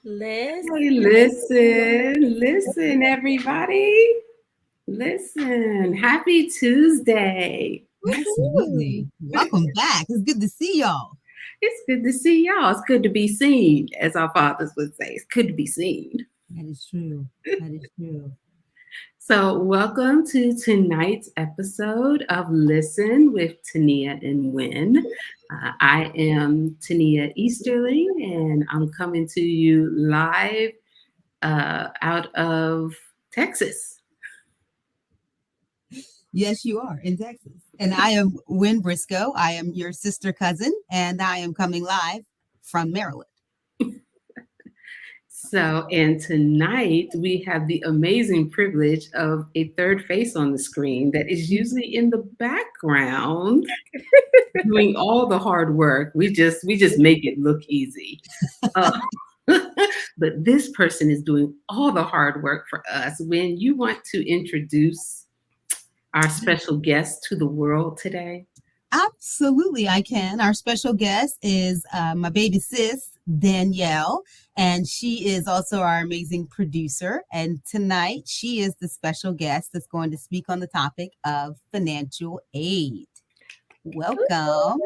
Listen. Hey, listen, everybody. Listen, happy Tuesday. Woohoo. Absolutely. Welcome back. It's good to see y'all. It's good to see y'all. It's good to be seen, as our fathers would say. It's good to be seen. That is true. That is true. So, welcome to tonight's episode of Listen with Tania and Win. I am Tania Easterly, and I'm coming to you live out of Texas. Yes, you are in Texas. And I am Win Briscoe. I am your sister cousin, and I am coming live from Maryland. So, and tonight we have the amazing privilege of a third face on the screen that is usually in the background doing all the hard work. We just make it look easy. Uh, but this person is doing all the hard work for us. When you want to introduce our special guest to the world today. Absolutely, I can. Our special guest is my baby sis, Danielle, and she is also our amazing producer. And tonight, she is the special guest that's going to speak on the topic of financial aid. Welcome.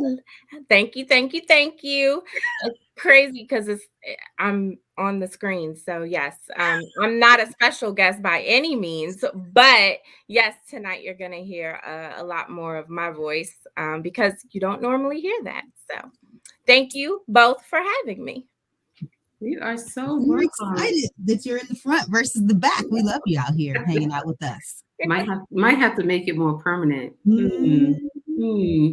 Woo. Thank you. It's crazy because I'm on the screen. So yes, I'm not a special guest by any means, but yes, tonight you're gonna hear a lot more of my voice because you don't normally hear that. So thank you both for having me. You are so We're welcome. excited that you're in the front versus the back. We love you out here hanging out with us. Might have to make it more permanent. Mm, Hmm.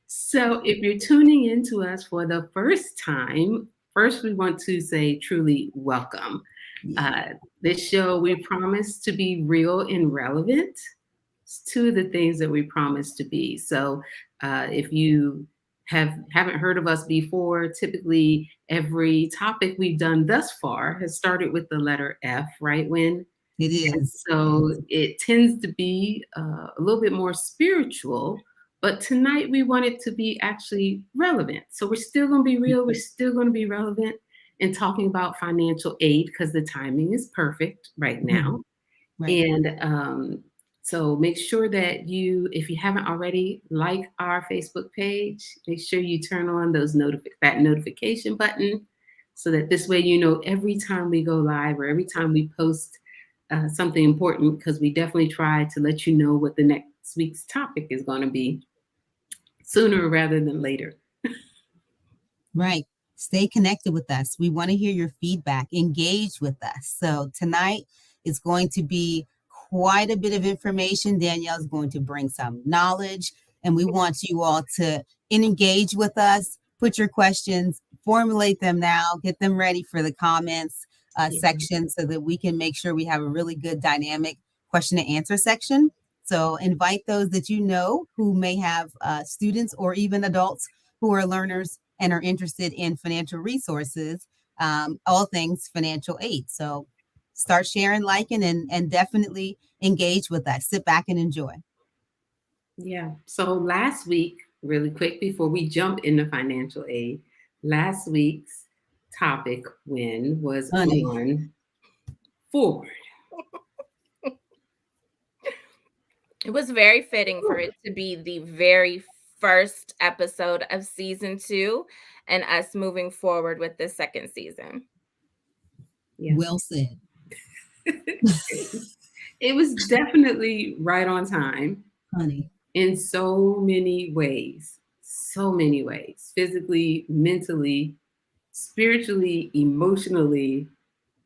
So, if you're tuning in to us for the first time, first we want to say truly welcome. yeah. Uh, this show, we promise to be real and relevant to the things that we promise to be. So, if you haven't heard of us before, typically every topic we've done thus far has started with the letter F, right? It And is. so it tends to be a little bit more spiritual, but tonight we want it to be actually relevant. So we're still going to be real, we're still going to be relevant in talking about financial aid because the timing is perfect right Mhm. now. Right. And so make sure that you, if you haven't already, like our Facebook page. Make sure you turn on that notification button so that this way you know every time we go live or every time we post something important, because we definitely try to let you know what the next week's topic is going to be sooner rather than later. Right. Stay connected with us. We want to hear your feedback. Engage with us. So tonight is going to be quite a bit of information. Danielle is going to bring some knowledge, and we want you all to engage with us. Put your questions, formulate them now, get them ready for the comments Yeah. section so that we can make sure we have a really good dynamic question and answer section. So invite those that you know who may have students or even adults who are learners and are interested in financial resources, all things financial aid. So start sharing, liking, and definitely engage with us. Sit back and enjoy. Yeah. So last week, really quick before we jump into financial aid, last week's topic was Honey, on forward. It was very fitting for it to be the very first episode of season 2 and us moving forward with the second season. Yeah. well said. It was definitely right on time Honey, in so many ways. So many ways. Physically, mentally, spiritually, emotionally.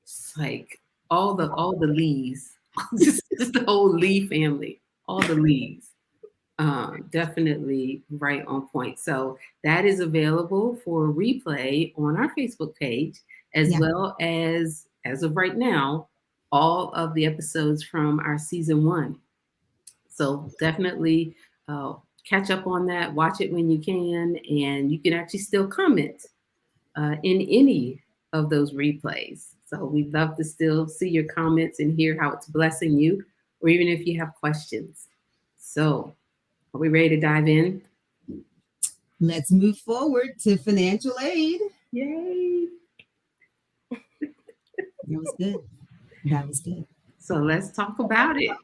It's like all the leaves. just the whole Lee family. All the leaves. Definitely right on point. So that is available for replay on our Facebook page, as yeah, well as of right now, all of the episodes from our season 1. So definitely catch up on that, watch it when you can, and you can actually still comment in any of those replays. So we'd love to still see your comments and hear how it's blessing you, or even if you have questions. So are we ready to dive in? Let's move forward to financial aid. Yay. That was good. That was good. So let's talk about it.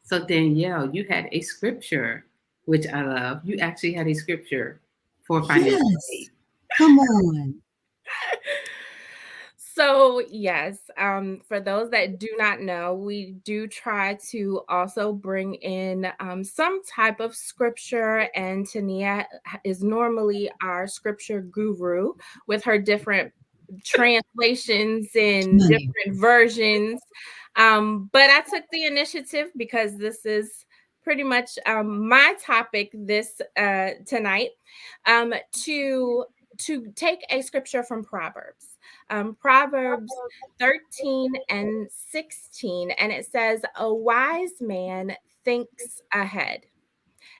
So Danielle, you had a scripture, which I love. You actually had a scripture for financial Yes. aid. Come on. So, yes, for those that do not know, we do try to also bring in some type of scripture, and Tania is normally our scripture guru with her different translations and Money. different versions. But I took the initiative because this is pretty much my topic this tonight, to take a scripture from Proverbs. Proverbs 13 and 16, and it says, "A wise man thinks ahead."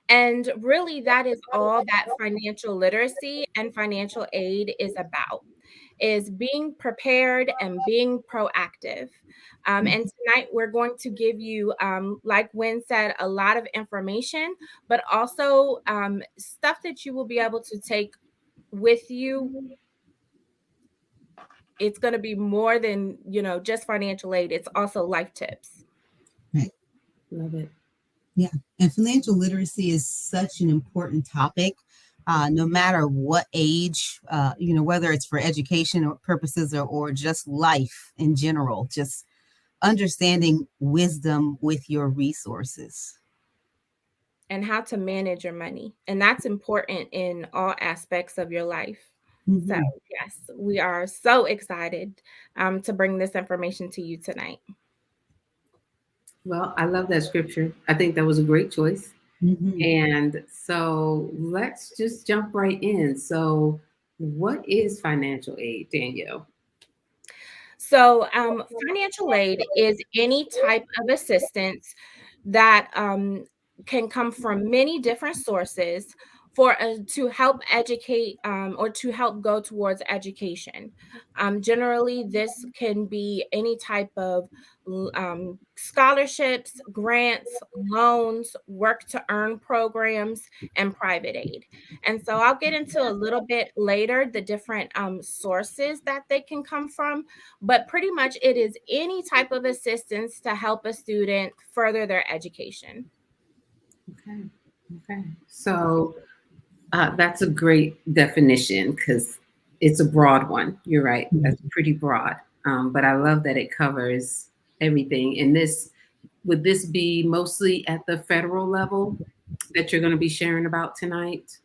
And really, that is all that financial literacy and financial aid is about, is being prepared and being proactive. And tonight we're going to give you, like Wynn said, a lot of information, but also stuff that you will be able to take with you. It's going to be more than, just financial aid. It's also life tips. Right. Love it. Yeah. And financial literacy is such an important topic. No matter what age, whether it's for education or purposes or just life in general, just understanding wisdom with your resources. And how to manage your money. And that's important in all aspects of your life. So, Mhm. yes, we are so excited to bring this information to you tonight. Well, I love that scripture. I think that was a great choice. Mhm. And so let's just jump right in. So, what is financial aid, Danielle? So, financial aid is any type of assistance that can come from many different sources for to help educate, or to help go towards education. Generally, this can be any type of scholarships, grants, loans, work to earn programs, and private aid. And so I'll get into a little bit later the different sources that they can come from, but pretty much it is any type of assistance to help a student further their education. Okay. Okay. So, that's a great definition because it's a broad one. You're right. That's pretty broad. But I love that it covers everything. And this, would this be mostly at the federal level that you're going to be sharing about tonight?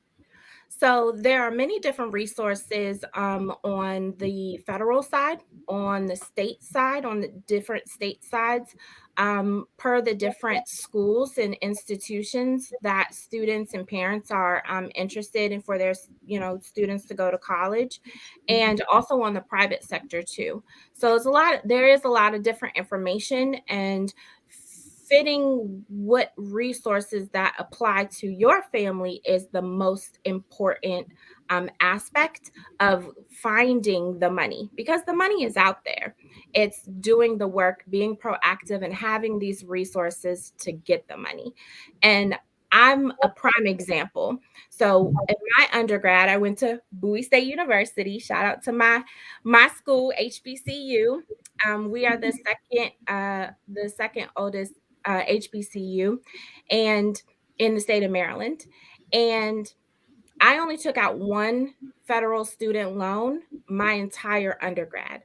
So there are many different resources on the federal side, on the state side, on the different state sides, per the different schools and institutions that students and parents are interested in for their, students to go to college, and also on the private sector too. So there is a lot of different information, and fitting what resources that apply to your family is the most important aspect of finding the money, because the money is out there. It's doing the work, being proactive, and having these resources to get the money. And I'm a prime example. So in my undergrad, I went to Bowie State University. Shout out to my school, HBCU. We are the second oldest HBCU, and in the state of Maryland. And I only took out one federal student loan my entire undergrad,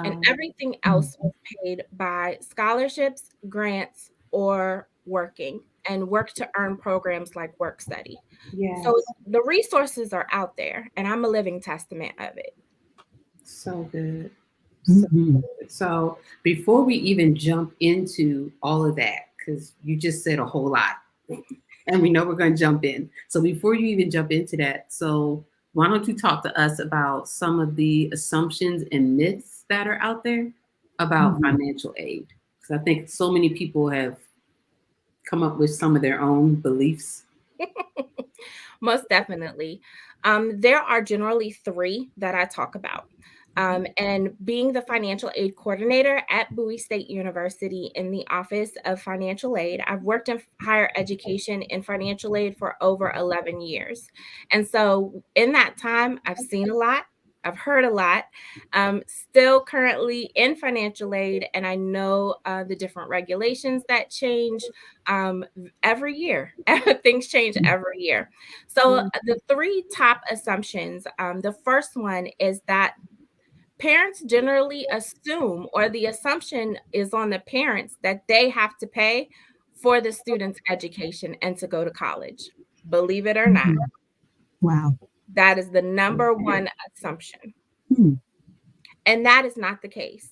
and Wow. everything else was paid by scholarships, grants, or working and work to earn programs like work study. So Yes. the resources are out there, and I'm a living testament of it. So good. So, Mhm. so before we even jump into all of that, because you just said a whole lot, and we know we're going to jump in. So before you even jump into that, so why don't you talk to us about some of the assumptions and myths that are out there about Mhm. financial aid? Because I think so many people have come up with some of their own beliefs. Most definitely. There are generally three that I talk about. And being the financial aid coordinator at Bowie State University in the Office of Financial Aid, I've worked in higher education in financial aid for over 11 years. And so in that time, I've seen a lot. I've heard a lot. Still currently in financial aid, and I know the different regulations that change every year. Things change every year. So the three top assumptions, the first one is that parents generally assume, or the assumption is on the parents, that they have to pay for the student's education and to go to college. Believe it or not, Wow. that is the number one assumption. Hmm. And that is not the case.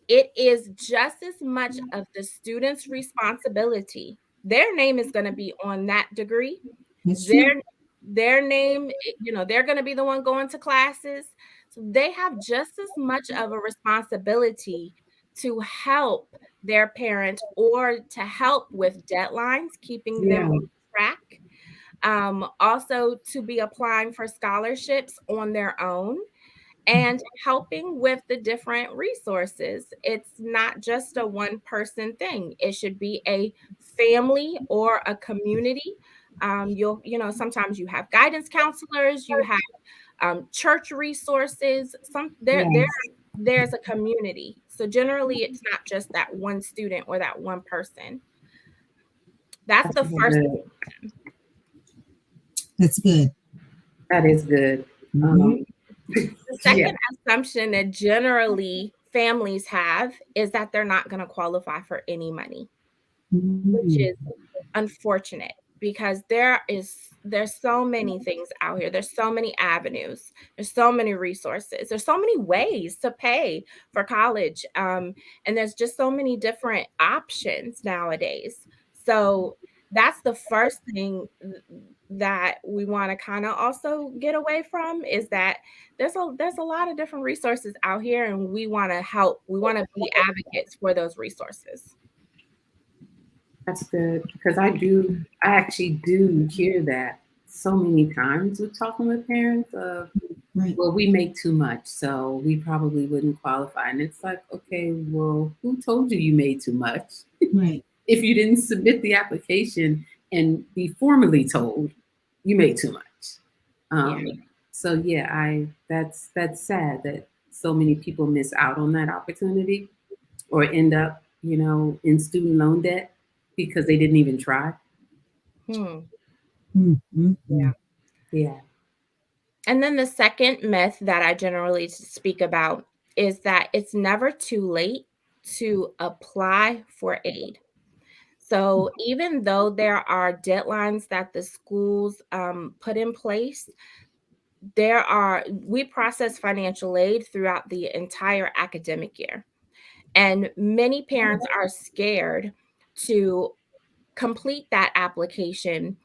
It is just as much of the student's responsibility. Their name is going to be on that degree. It's true. Their name, they're going to be the one going to classes. So they have just as much of a responsibility to help their parent or to help with deadlines, keeping them Yeah. on track. Also to be applying for scholarships on their own and helping with the different resources. It's not just a one person thing. It should be a family or a community. Sometimes you have guidance counselors, you have church resources. There's a community. So generally, it's not just that one student or that one person. That's the first. Good. That's good. That is good. Mhm. The second assumption that generally families have is that they're not going to qualify for any money, which is unfortunate because there's so many things out here. There's so many avenues. There's so many resources. There's so many ways to pay for college. And there's just so many different options nowadays. So that's the first thing that we want to kind of also get away from, is that there's a lot of different resources out here, and we want to help. We want to be advocates for those resources. That's good, because I actually do hear that so many times with talking with parents of, Right. well, we make too much, so we probably wouldn't qualify. And it's like, okay, well, who told you you made too much? Right. If you didn't submit the application and be formally told you made too much. Yeah. So yeah, that's sad that so many people miss out on that opportunity or end up, in student loan debt because they didn't even try. Hmm. Mm-hmm. Yeah. Yeah. And then the second myth that I generally speak about is that it's never too late to apply for aid. So even though there are deadlines that the schools put in place, we process financial aid throughout the entire academic year. And many parents are scared to complete that application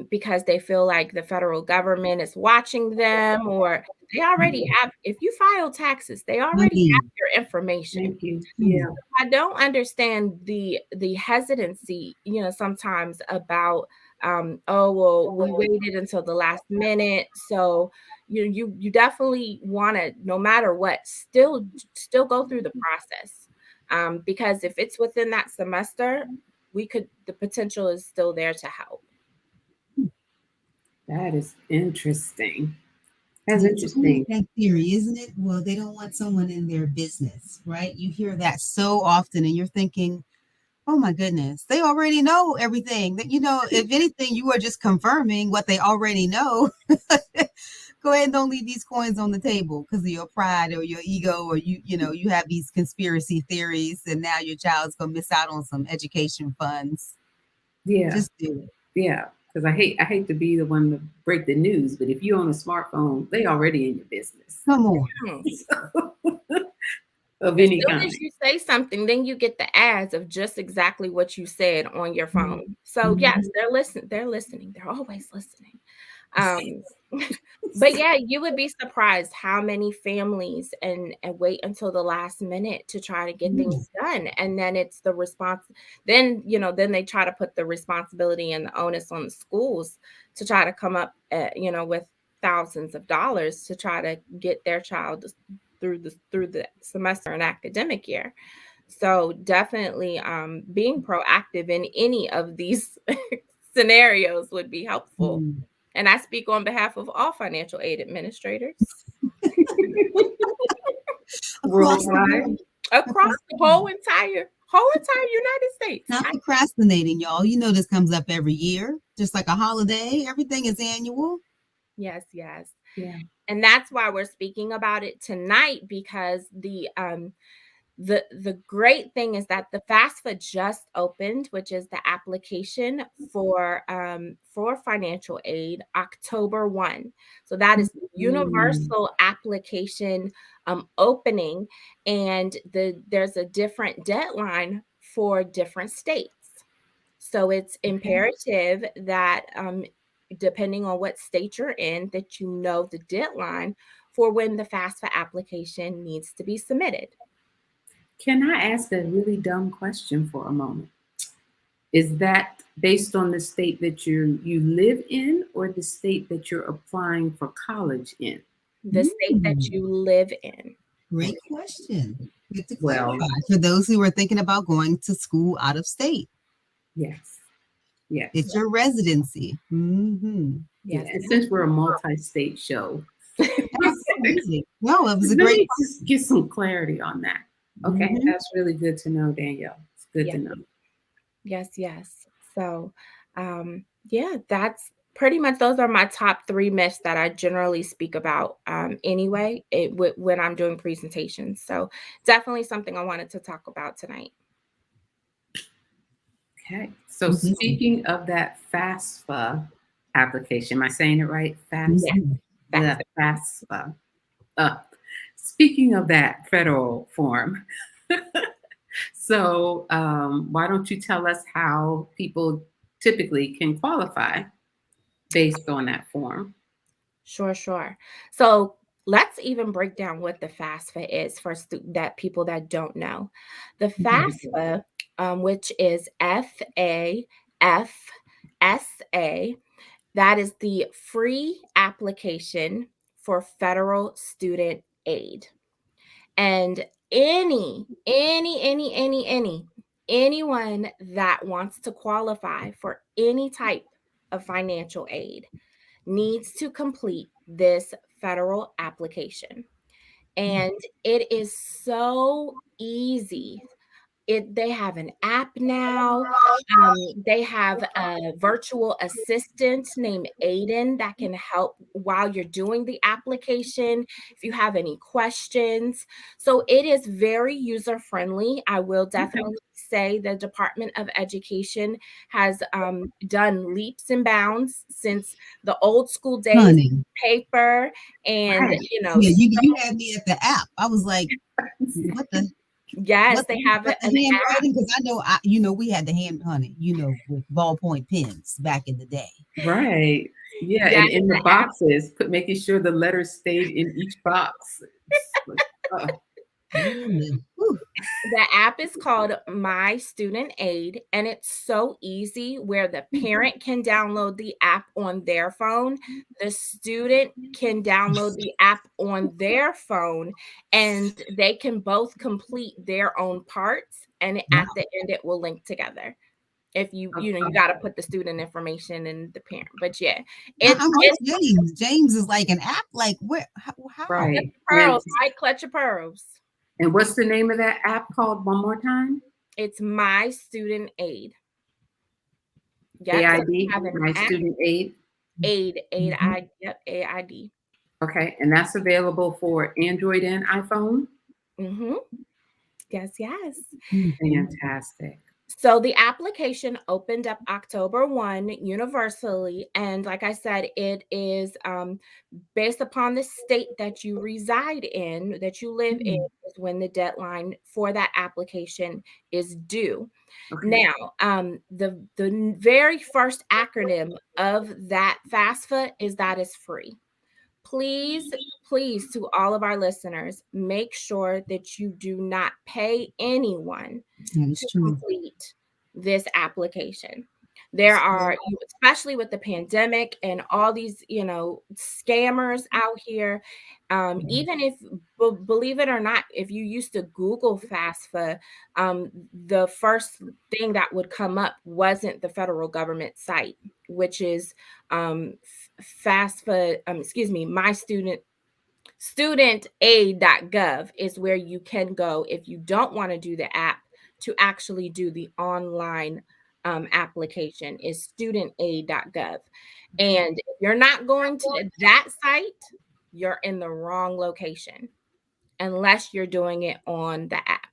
because they feel like the federal government is watching them, or they already have, if you file taxes, they already Money. have your information. Thank you. Yeah. I don't understand the hesitancy, sometimes about oh well, we waited until the last minute. So you definitely want to, no matter what, still go through the process. Because if it's within that semester, the potential is still there to help. That is interesting. That's It's almost interesting. that theory, isn't it? Well, they don't want someone in their business, right? You hear that so often, and you're thinking, oh my goodness, they already know everything. That, if anything, you are just confirming what they already know. Go ahead and don't leave these coins on the table because of your pride or your ego, or you have these conspiracy theories, and now your child's gonna miss out on some education funds. Yeah. Just do it. Yeah. Because I hate to be the one to break the news, but if you own a smartphone, they already in your business. Come on. Hmm. Of As any soon kind. as you say something, then you get the ads of just exactly what you said on your phone. So yes, they're listening. They're listening. They're always listening. Um, but yeah, you would be surprised how many families and wait until the last minute to try to get things done, and then it's the response. Then they try to put the responsibility and the onus on the schools to try to come up, with thousands of dollars to try to get their child through the semester and academic year. So definitely being proactive in any of these scenarios would be helpful. Mm. And I speak on behalf of all financial aid administrators Across the Worldwide. board. across the whole entire United States. Not procrastinating, y'all. You know this comes up every year, just like a holiday. Everything is annual. Yes, yes. Yeah. And that's why we're speaking about it tonight, because the great thing is that the FAFSA just opened, which is the application for financial aid, October 1. So that is the universal application opening, and there's a different deadline for different states. So it's imperative that depending on what state you're in, that you know the deadline for when the FAFSA application needs to be submitted. Can I ask a really dumb question for a moment? Is that based on the state that you live in, or the state that you're applying for college in? The state that you live in. Great question. Good to Well, clarify for those who are thinking about going to school out of state. yes. Yes. It's your residency. Mm-hmm. Yeah. Yes. And since we're a multi-state show, Absolutely. No, it was a let great me just get some clarity on that. Okay, Mhm. that's really good to know, Danielle. It's good Yes. to know. Yes, yes. So, yeah, that's pretty much, those are my top 3 myths that I generally speak about anyway when I'm doing presentations. So definitely something I wanted to talk about tonight. Okay. So Mhm. speaking of that FAFSA application, am I saying it right? FAFSA. Mhm. The FAFSA. Speaking of that federal form, so why don't you tell us how people typically can qualify based on that form? Sure, sure. So let's even break down what the FAFSA is for that people that don't know. The FAFSA, which is FAFSA, that is the free application for federal student aid. And anyone that wants to qualify for any type of financial aid needs to complete this federal application. And it is so easy. They have an app now. They have a virtual assistant named Aiden that can help while you're doing the application if you have any questions. So it is very user friendly. I will definitely say the Department of Education has done leaps and bounds since the old school days, Honey. paper, and Right. you know, Yeah, you had me at the app. I was like, what the yes, they have what the an app. handwriting? Because I know we had the hand, honey, with ballpoint pens back in the day. Right. Yeah, Yes, and in the the app. boxes, making sure the letters stayed in each box. It's like, Whew. The app is called My Student Aid, and it's so easy where the parent can download the app on their phone, the student can download the app on their phone, and they can both complete their own parts. And Wow. at the end, it will link together. If you got to put the student information and the parent, but yeah, I'm with it's James. James is like an app. Like where? How? right. pearls, right? Clutch your pearls. And what's the name of that app called one more time? It's My Student Aid. Yep. So we AID, have an My app. Student Aid. Aid, Mhm. yep, AID. Okay, and that's available for Android and iPhone. Mm-hmm. Yes, yes. Fantastic. So the application opened up October 1 universally. And like I said, it is based upon the state that you reside in, that you live in, is when the deadline for that application is due. Okay. Now, the very first acronym of that FAFSA is that is free. Please, please, to all of our listeners, make sure that you do not pay anyone That is to true. complete this application. There are, especially with the pandemic and all these, scammers out here. Even if, believe it or not, if you used to Google FAFSA, the first thing that would come up wasn't the federal government site, which is FAFSA, excuse me, my studentaid.gov is where you can go if you don't want to do the app to actually do the online application is studentaid.gov. And if you're not going to that site, you're in the wrong location unless you're doing it on the app.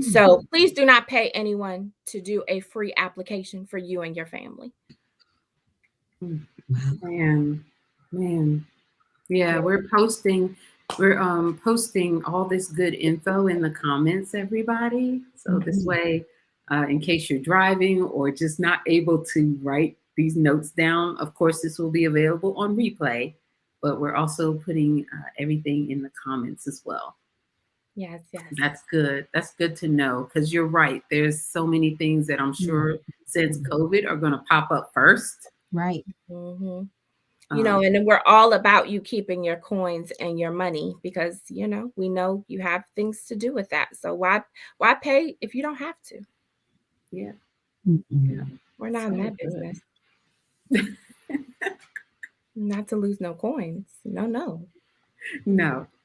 So please do not pay anyone to do a free application for you and your family. Man. Yeah, we're posting all this good info in the comments, everybody. So this way, in case you're driving or just not able to write these notes down, of course, this will be available on replay, but we're also putting everything in the comments as well. Yes. That's good. That's good to know, because you're right. There's so many things that I'm sure since COVID are going to pop up first. Right. Mm-hmm. And then we're all about you keeping your coins and your money because, we know you have things to do with that. So why pay if you don't have to? Yeah. We're not in that business. Not to lose no coins. No,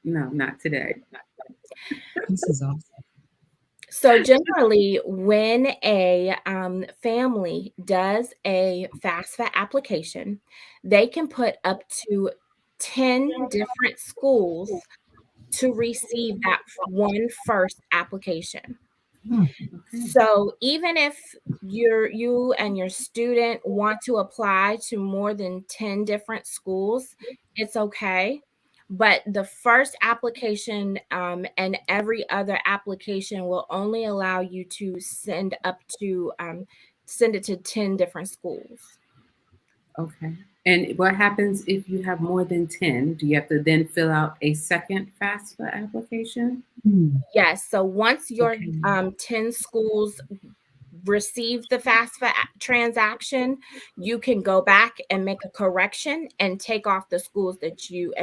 not today. This is awesome. So generally, when a family does a FAFSA application, they can put up to 10 different schools to receive that one first application. So even if you and your student want to apply to more than 10 different schools, it's okay. But the first application and every other application will only allow you to send it to 10 different schools. Okay. And what happens if you have more than 10? Do you have to then fill out a second FAFSA application? Yes. So once your 10 schools receive the FAFSA transaction, you can go back and make a correction and take off the schools that you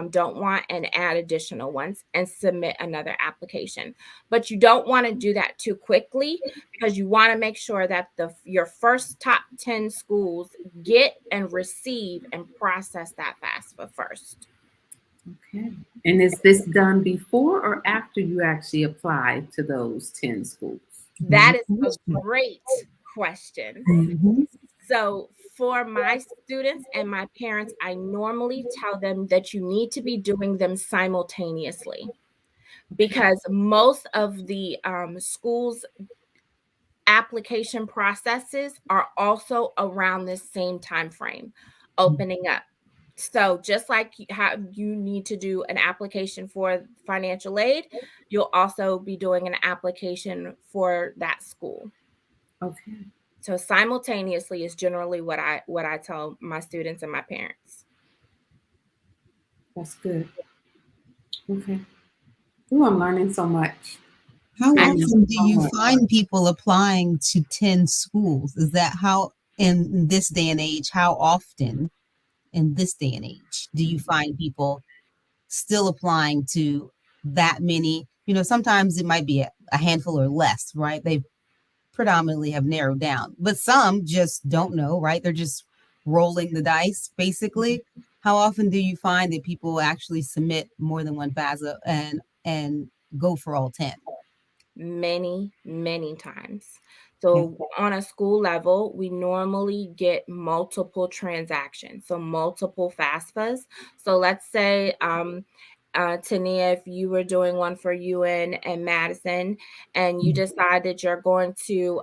don't want and add additional ones and submit another application. But you don't want to do that too quickly because you want to make sure that your first top 10 schools get and receive and process that FAFSA first. Okay. And is this done before or after you actually apply to those 10 schools? That is a great question. So for my students and my parents, I normally tell them that you need to be doing them simultaneously because most of the schools' application processes are also around this same time frame, opening up. So just like how you need to do an application for financial aid, you'll also be doing an application for that school. Okay. So simultaneously is generally what I tell my students and my parents. That's good. Okay. Ooh, I'm learning so much. How often do you find people applying to 10 schools? Is that how in this day and age, how often in this day and age do you find people still applying to that many? Sometimes it might be a handful or less, right? They predominantly have narrowed down, but some just don't know, right? They're just rolling the dice, basically. How often do you find that people actually submit more than one FAFSA and go for all 10? Many, many times. So on a school level, we normally get multiple transactions, so multiple FAFSAs. So let's say, Tania, if you were doing one for UN and Madison, and you decide that you're going to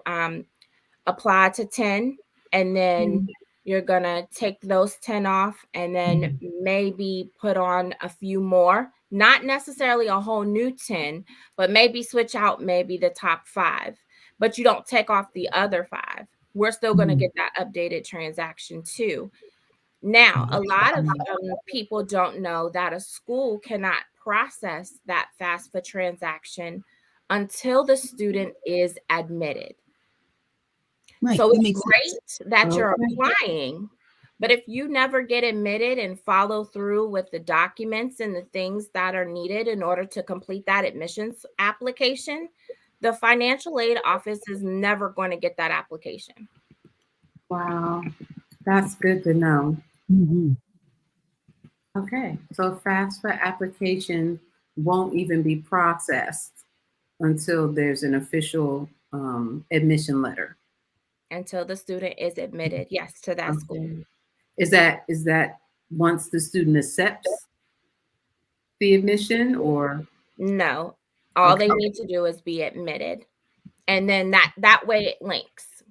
apply to 10, and then you're going to take those 10 off and then maybe put on a few more, not necessarily a whole new 10, but maybe switch out maybe the top 5, but you don't take off the other 5. We're still going to get that updated transaction too. Now, a lot of people don't know that a school cannot process that FAFSA transaction until the student is admitted. Right. So That it's makes sense. great that you're Okay. applying, but if you never get admitted and follow through with the documents and the things that are needed in order to complete that admissions application, the financial aid office is never going to get that application. Wow. That's good to know. Mm-hmm. Okay. So FAFSA application won't even be processed until there's an official admission letter. Until the student is admitted, yes, to that school. Okay. Is that once the student accepts the admission or No, all they okay. need to do is be admitted. And then that way it links,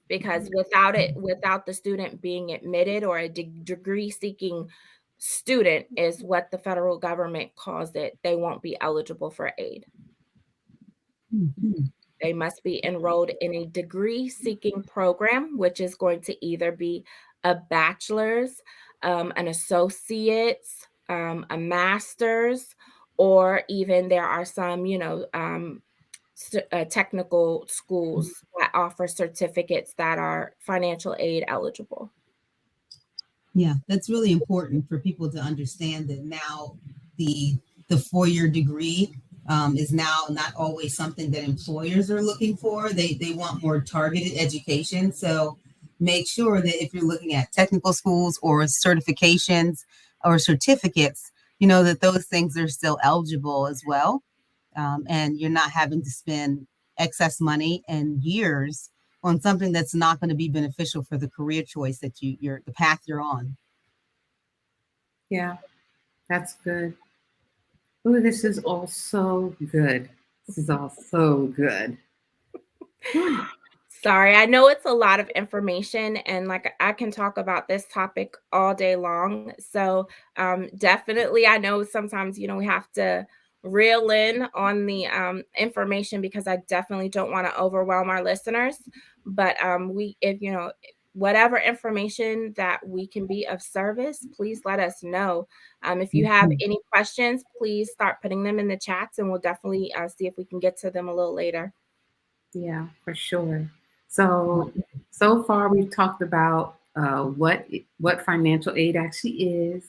because without the student being admitted, or a degree seeking student is what the federal government calls it, they won't be eligible for aid. Mm-hmm. They must be enrolled in a degree seeking program, which is going to either be a bachelor's, an associate's, a master's, or even there are some, technical schools that offer certificates that are financial aid eligible. Yeah, that's really important for people to understand that now the the 4-year degree is now not always something that employers are looking for. They want more targeted education. So make sure that if you're looking at technical schools or certifications or certificates, you know that those things are still eligible as well, and you're not having to spend excess money and years on something that's not going to be beneficial for the career choice that you're the path you're on. Yeah, that's good. Oh, this is all so good. This is all so good. Sorry, I know it's a lot of information, and like I can talk about this topic all day long. So, definitely, I know sometimes we have to reel in on the information, because I definitely don't want to overwhelm our listeners. But if whatever information that we can be of service, please let us know. If you have Mhm. any questions, please start putting them in the chats, and we'll definitely see if we can get to them a little later. Yeah, for sure. So far we've talked about what financial aid actually is,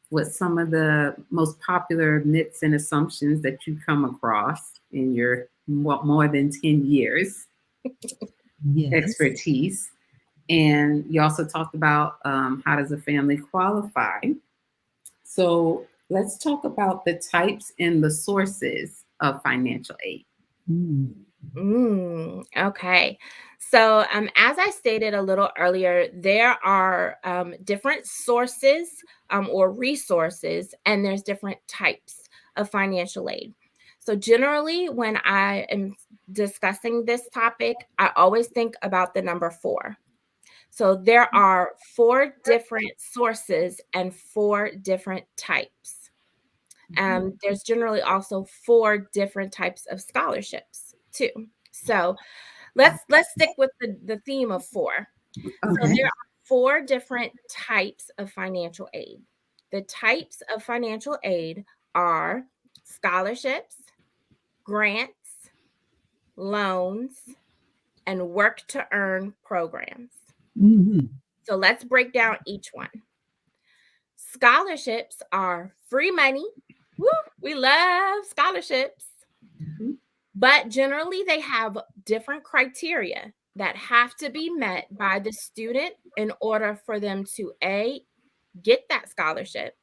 what some of the most popular myths and assumptions that you come across in your more than 10 years Yes. expertise. And you also talked about how does a family qualify. So let's talk about the types and the sources of financial aid. Mm. Okay. So, as I stated a little earlier, there are different sources or resources, and there's different types of financial aid. So, generally, when I am discussing this topic, I always think about the number four. So, there are four different sources and four different types. There's generally also four different types of scholarships too. So let's stick with the theme of four. So Okay. Okay. there are four different types of financial aid. The types of financial aid are scholarships, grants, loans, and work to earn programs. Hmm. So let's break down each one. Scholarships are free money. Woo, we love scholarships. Mhm. But generally, they have different criteria that have to be met by the student in order for them to A, get that scholarship,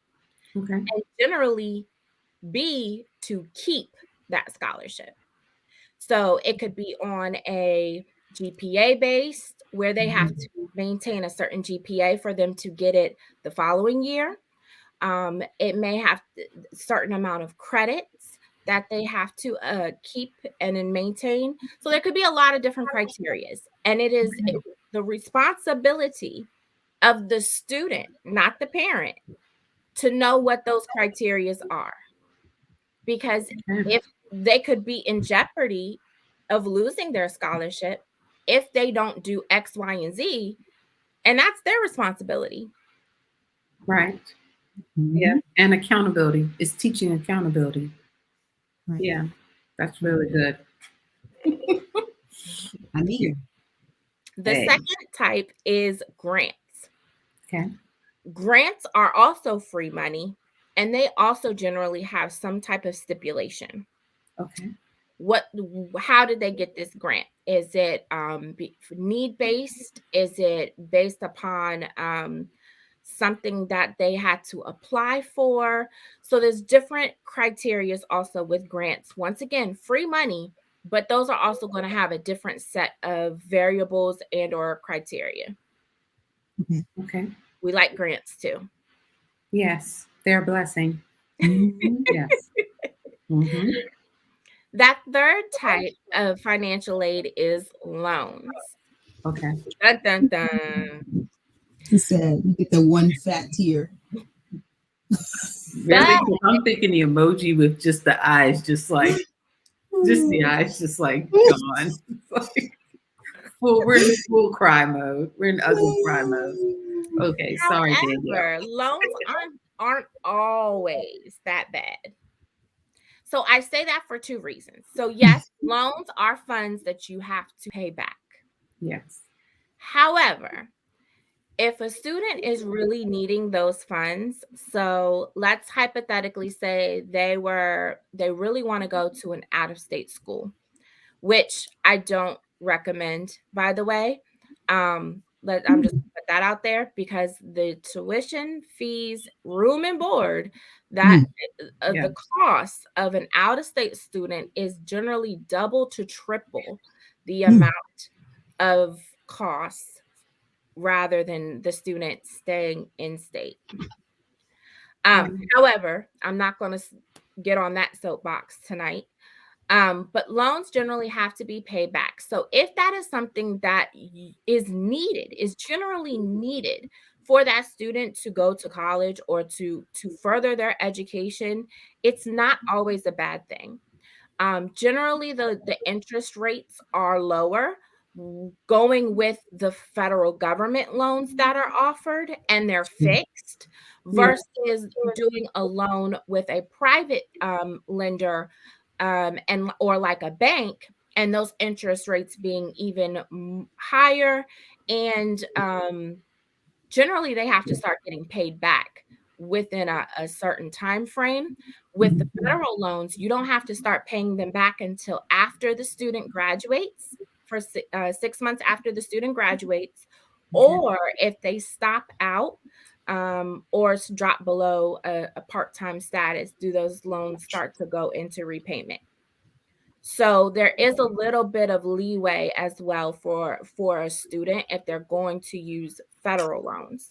Okay. and generally B, to keep that scholarship. So it could be on a GPA based, where they have Hmm. to maintain a certain GPA for them to get it the following year. It may have a certain amount of credits that they have to keep and then maintain. So there could be a lot of different criterias, and it is the responsibility of the student, not the parent, to know what those criterias are, because Okay. if they could be in jeopardy of losing their scholarship if they don't do X, Y, and Z, and that's their responsibility. Right. Yeah. Hmm. And accountability. It's teaching accountability. Right. Yeah. That's Right. really good. I Yeah. mean, The second type is grants. Okay. Grants are also free money, and they also generally have some type of stipulation. Okay. How did they get this grant? Is it need based? Is it based upon something that they had to apply for? So there's different criterias also with grants. Once again, free money, but those are also going to have a different set of variables and or criteria. Okay. We like grants too. Yes, they're a blessing. Yes. Mm-hmm. That third type of financial aid is loans. Okay. Dun, dun, dun. He said, you get the one fat tear. Really? But 'Cause I'm thinking the emoji with just the eyes, just the eyes, just like gone. Like, we're in full cry mode. We're in ugly cry mode. Okay, sorry, Danielle. however, loans aren't always that bad. So I say that for two reasons. So yes, loans are funds that you have to pay back. Yes. However, if a student is really needing those funds, so let's hypothetically say they really want to go to an out-of-state school, which I don't recommend, by the way. I'm just put that out there because the tuition fees, room and board, that Yeah. the cost of an out-of-state student is generally double to triple the amount of costs rather than the student staying in state. However, I'm not going to get on that soapbox tonight. But loans generally have to be paid back. So if that is something that is generally needed for that student to go to college or to further their education, it's not always a bad thing. Generally, the interest rates are lower going with the federal government loans that are offered, and they're fixed Yeah. versus doing a loan with a private lender and or like a bank, and those interest rates being even higher, and generally they have to start getting paid back within a certain time frame. With the federal loans, you don't have to start paying them back until after the student graduates, for 6 months after the student graduates, or if they stop out or drop below a part-time status, do those loans start to go into repayment. So there is a little bit of leeway as well for a student if they're going to use federal loans.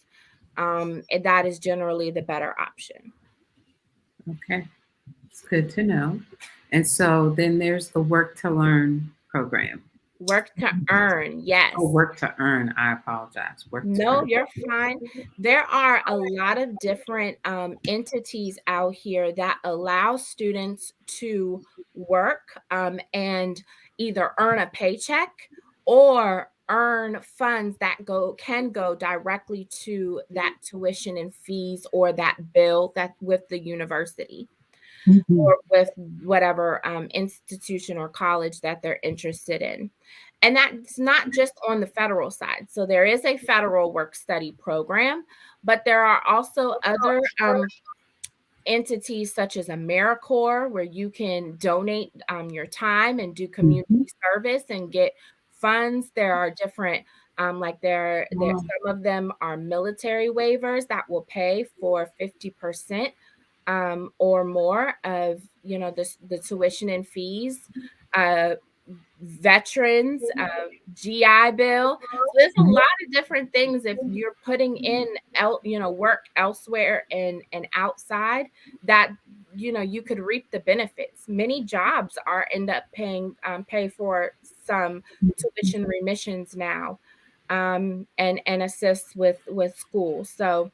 And that is generally the better option. Okay. It's good to know. And so then there's the work to learn program. Work to earn, yes. Oh, work to earn. I apologize. Work to No, earn. you're fine. There are a lot of different entities out here that allow students to work and either earn a paycheck or earn funds that can go directly to that tuition and fees or that bill that with the university or with whatever institution or college that they're interested in. And that's not just on the federal side. So there is a federal work study program, but there are also other entities such as AmeriCorps where you can donate your time and do community service and get funds. There are different like some of them are military waivers that will pay for 50% or more of the tuition and fees, veterans, GI Bill. So there's a lot of different things if you're putting in work elsewhere and outside that you could reap the benefits. Many jobs end up pay for some tuition remissions now, and assist with school. So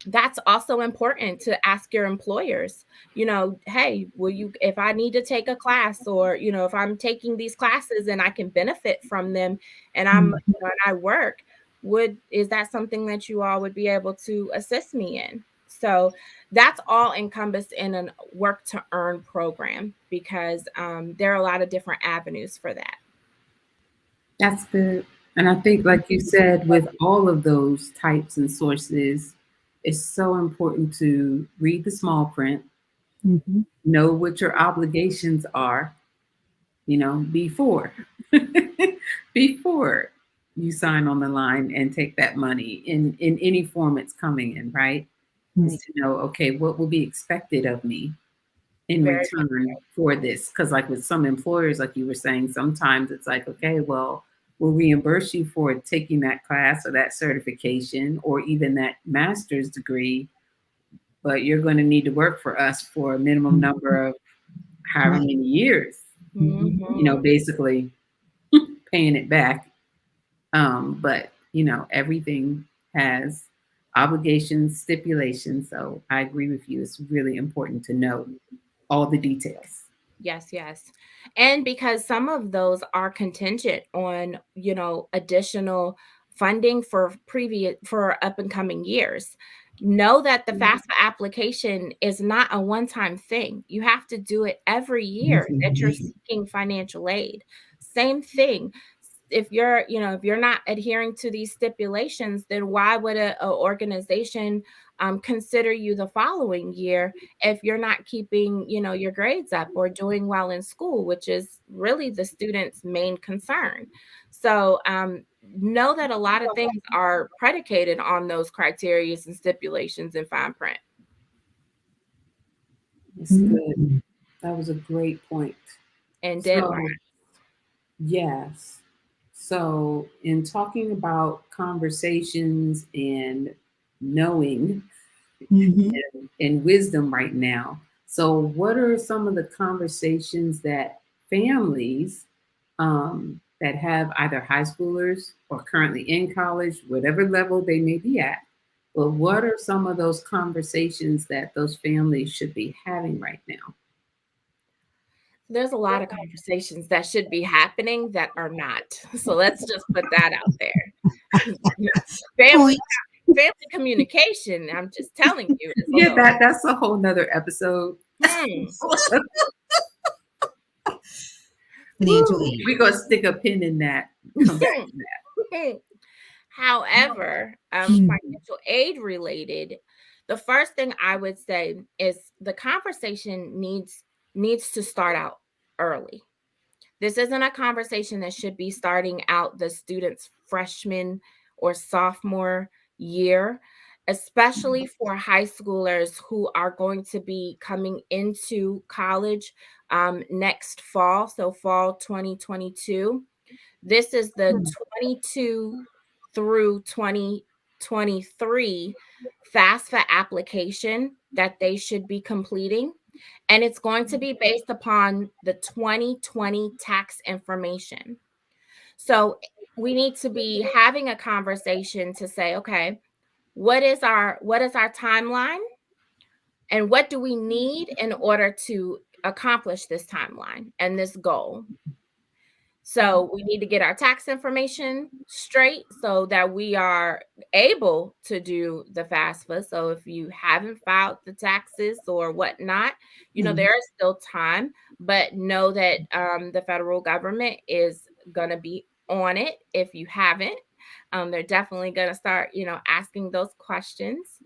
that's also important to ask your employers, hey, if I need to take a class or, if I'm taking these classes and I can benefit from them and and I work, is that something that you all would be able to assist me in? So that's all encompassed in a work to earn program because there are a lot of different avenues for that. That's good. And I think, like you said, with all of those types and sources, it's so important to read the small print, Mm-hmm. know what your obligations are, before before you sign on the line and take that money in any form it's coming in, right? Is Right. to know, okay, what will be expected of me in Very return for this. Because like with some employers, like you were saying, sometimes it's like, okay, well, we'll reimburse you for taking that class or that certification or even that master's degree, but you're going to need to work for us for a minimum Mhm. number of however Right. many years, Mhm. Mhm. basically paying it back. But everything has obligations, stipulations. So I agree with you. It's really important to know all the details. Yes, yes. And because some of those are contingent on, additional funding for up and coming years. Know that the FAFSA application is not a one-time thing. You have to do it every year that you're seeking financial aid. Same thing. If you're not adhering to these stipulations, then why would a organization consider you the following year if you're not keeping, your grades up or doing well in school, which is really the student's main concern. So know that a lot of things are predicated on those criteria and stipulations in fine print It's good. Mhm. That was a great point. and deadline. So, yes. So, in talking about conversations and knowing Mhm. and wisdom right now, so what are some of the conversations that families that have either high schoolers or currently in college, whatever level they may be at, but what are some of those conversations that those families should be having right now? There's a lot of conversations that should be happening that are not. So let's just put that out there. family Point. family communication, I'm just telling you, is a Yeah, little that's a whole nother episode. hmm. Financial aid. We're gonna stick a pin in that. Come back to that. However, Mhm. financial aid related, the first thing I would say is the conversation needs to start out early. This isn't a conversation that should be starting out the student's freshman or sophomore year, especially for high schoolers who are going to be coming into college next fall, so fall 2022. This is the 22 through 2023 FAFSA application that they should be completing. And it's going to be based upon the 2020 tax information. So we need to be having a conversation to say, okay, what is our timeline and what do we need in order to accomplish this timeline and this goal? So we need to get our tax information straight so that we are able to do the FAFSA. So if you haven't filed the taxes or whatnot, Mhm. there is still time, but know that the federal government is going to be on it if you haven't. They're definitely going to start, asking those questions.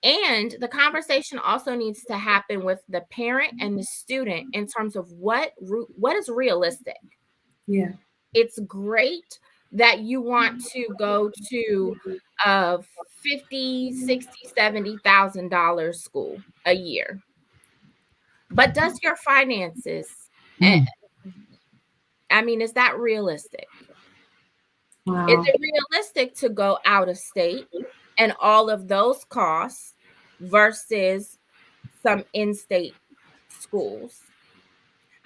And the conversation also needs to happen with the parent and the student in terms of what is realistic. Yeah. It's great that you want to go to a 50, 60, $70,000 school a year. But does your finances, eh, Mm. I mean, is that realistic? Is Wow. it realistic to go out of state and all of those costs versus some in-state schools?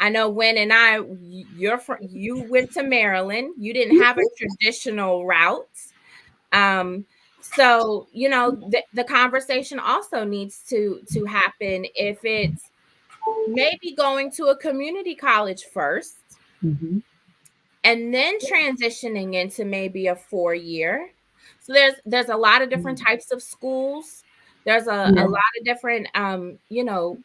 I know when and you went to Maryland, you didn't have a traditional route. Um, so the conversation also needs to happen if it's maybe going to a community college first Mhm. and then transitioning into maybe a 4 year. So there's a lot of different types of schools. There's a Yeah. lot of different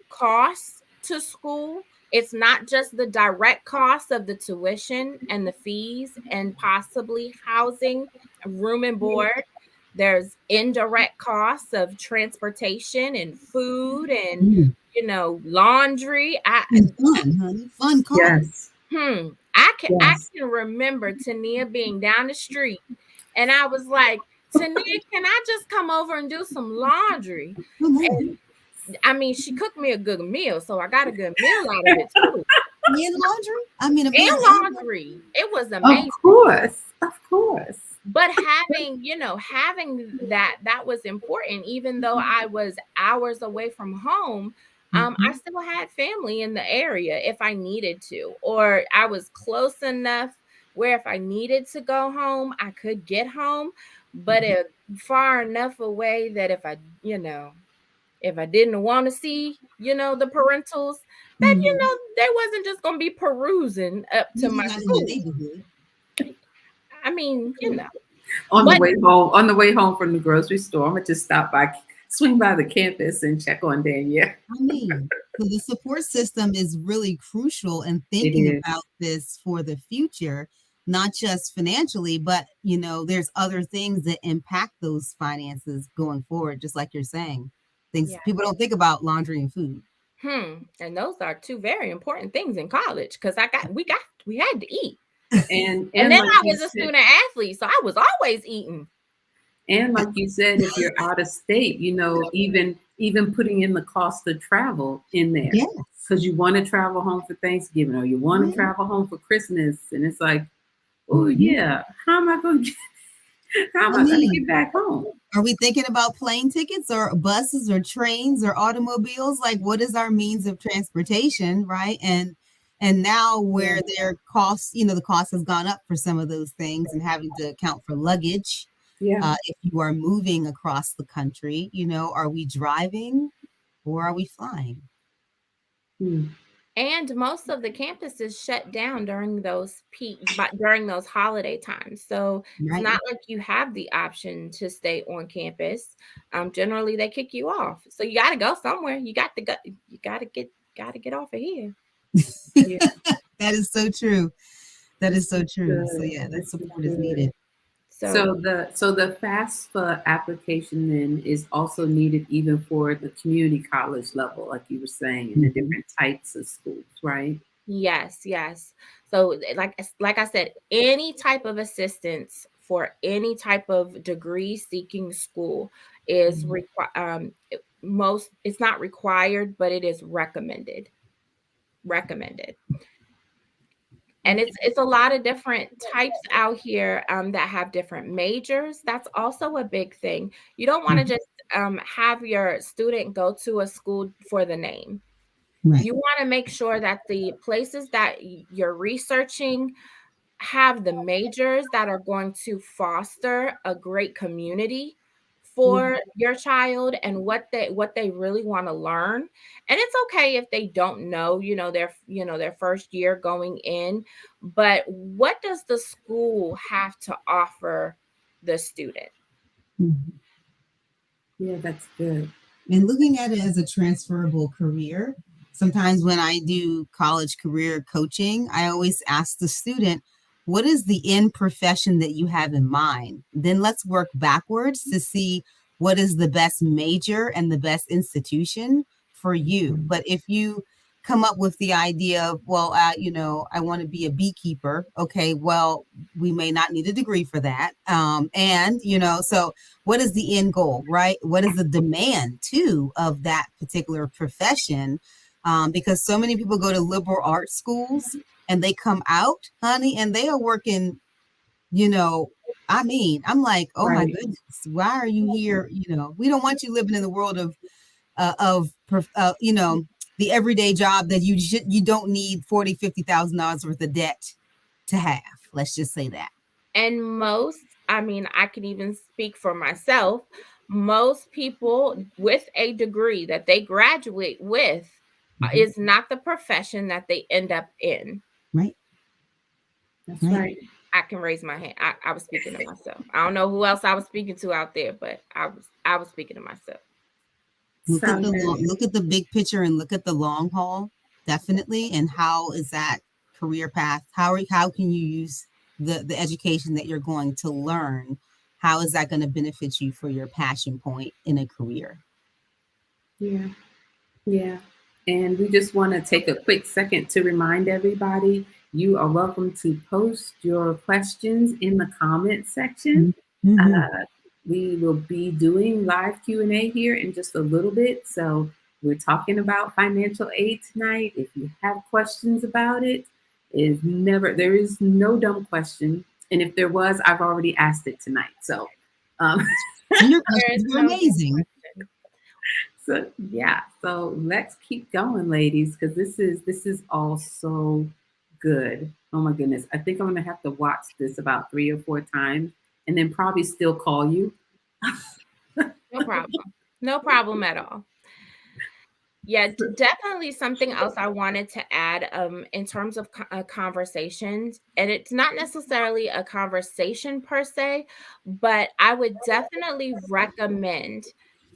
costs to school it's not just the direct cost of the tuition and the fees and possibly housing, room and board. There's indirect costs of transportation and food and Mm. laundry. And fun, honey. Fun cost. Yes. I Yes. can remember Tania being down the street and I was like, Tania, can I just come over and do some laundry? Come And on. I mean, she cooked me a good meal, so I got a good meal out of it too. And laundry? I mean, a And meal and laundry. laundry. It was Of amazing. course. Of course. But having that was important, even though I was hours away from home. I still had family in the area if I needed to, or I was close enough where if I needed to go home, I could get home, but if far enough away that if I didn't want to see, the parentals, that Mhm. they wasn't just gonna be perusing up to Usually my not in the school. neighborhood. I mean, On the but way home, from the grocery store, I'm gonna just swing by the campus and check on Danielle. I mean, so the support system is really crucial in It thinking is. about this for the future, not just financially, but there's other things that impact those finances going forward, just like you're saying. Things yeah. people don't think about laundry and food. And those are two very important things in college because we had to eat. And And then like I you was a said, student athlete, so I was always eating. if you're out of state, even putting in the cost of travel in there. Yes. Because you want to travel home for Thanksgiving or you want to Right. travel home for Christmas. And it's like, oh Mhm. yeah, how am I I gonna mean, get back home? are we thinking about plane tickets or buses or trains or automobiles? Like, what is our means of transportation, right? And now Yeah. where their costs, the cost has gone up for some of those things and having to account for luggage. Yeah. If you are moving across the country, are we driving or are we flying? Hmm. And most of the campuses shut down during during those holiday times. So it's Right. not like you have the option to stay on campus. Generally they kick you off. So you got to go somewhere. You got to go. You got to get off of here. Yeah. That is so true. That This is so is true. So good. yeah, that This is support is good. needed. So So the FAFSA application then is also needed even for the community college level, like you were saying, in the Mhm. different types of schools, right? yes, yes. So like I said, any type of assistance for any type of degree seeking school is Mhm. most it's not required, but it is recommended. Recommended. And Okay. it's a lot of different types out here that have different majors. That's also a big thing. You don't want to Mhm. just have your student go to a school for the name. Right. You want to make sure that the places that you're researching have the majors that are going to foster a great community Yeah. for your child and what they really want to learn. And it's okay if they don't know, their first year going in, but what does the school have to offer the student? Mhm. Yeah, that's good. And looking at it as a transferable career, sometimes when I do college career coaching, I always ask the student, what is the end profession that you have in mind? Then let's work backwards to see what is the best major and the best institution for you. But if you come up with the idea of, well, I want to be a beekeeper. Okay, well, we may not need a degree for that. So what is the end goal, right? What is the demand too of that particular profession? Because so many people go to liberal arts schools and they come out, honey, and they are working, you know, I'm like, oh my Right. goodness, why are you here? We don't want you living in the world of the everyday job that you don't need 40, $50,000 worth of debt to have. Let's just say that. And I mean, I can even speak for myself. Most people with a degree that they graduate with Mhm. is not the profession that they end up in. Right, That's right. right. I can raise my hand. I was speaking to myself. I don't know who else I was speaking to out there, but I was speaking to myself. Look at So the then, look at the big picture and look at the long haul. definitely. And how is that career path? How can you use the education that you're going to learn? How is that going to benefit you for your passion point in a career? Yeah. Yeah. And we just want to take a quick second to remind everybody you are welcome to post your questions in the comment section. Mm-hmm. We will be doing live Q&A here in just a little bit. So we're talking about financial aid tonight. If you have questions about it, there is no dumb question. And if there was, I've already asked it tonight. So um, Your There is questions are no good amazing. question. so yeah, so let's keep going, ladies, because this is all so good. Oh my goodness. I think I'm gonna have to watch this about 3 or 4 times and then probably still call you. No problem. No problem at all. Yeah, definitely something else I wanted to add in terms of conversations, and it's not necessarily a conversation per se, but I would definitely recommend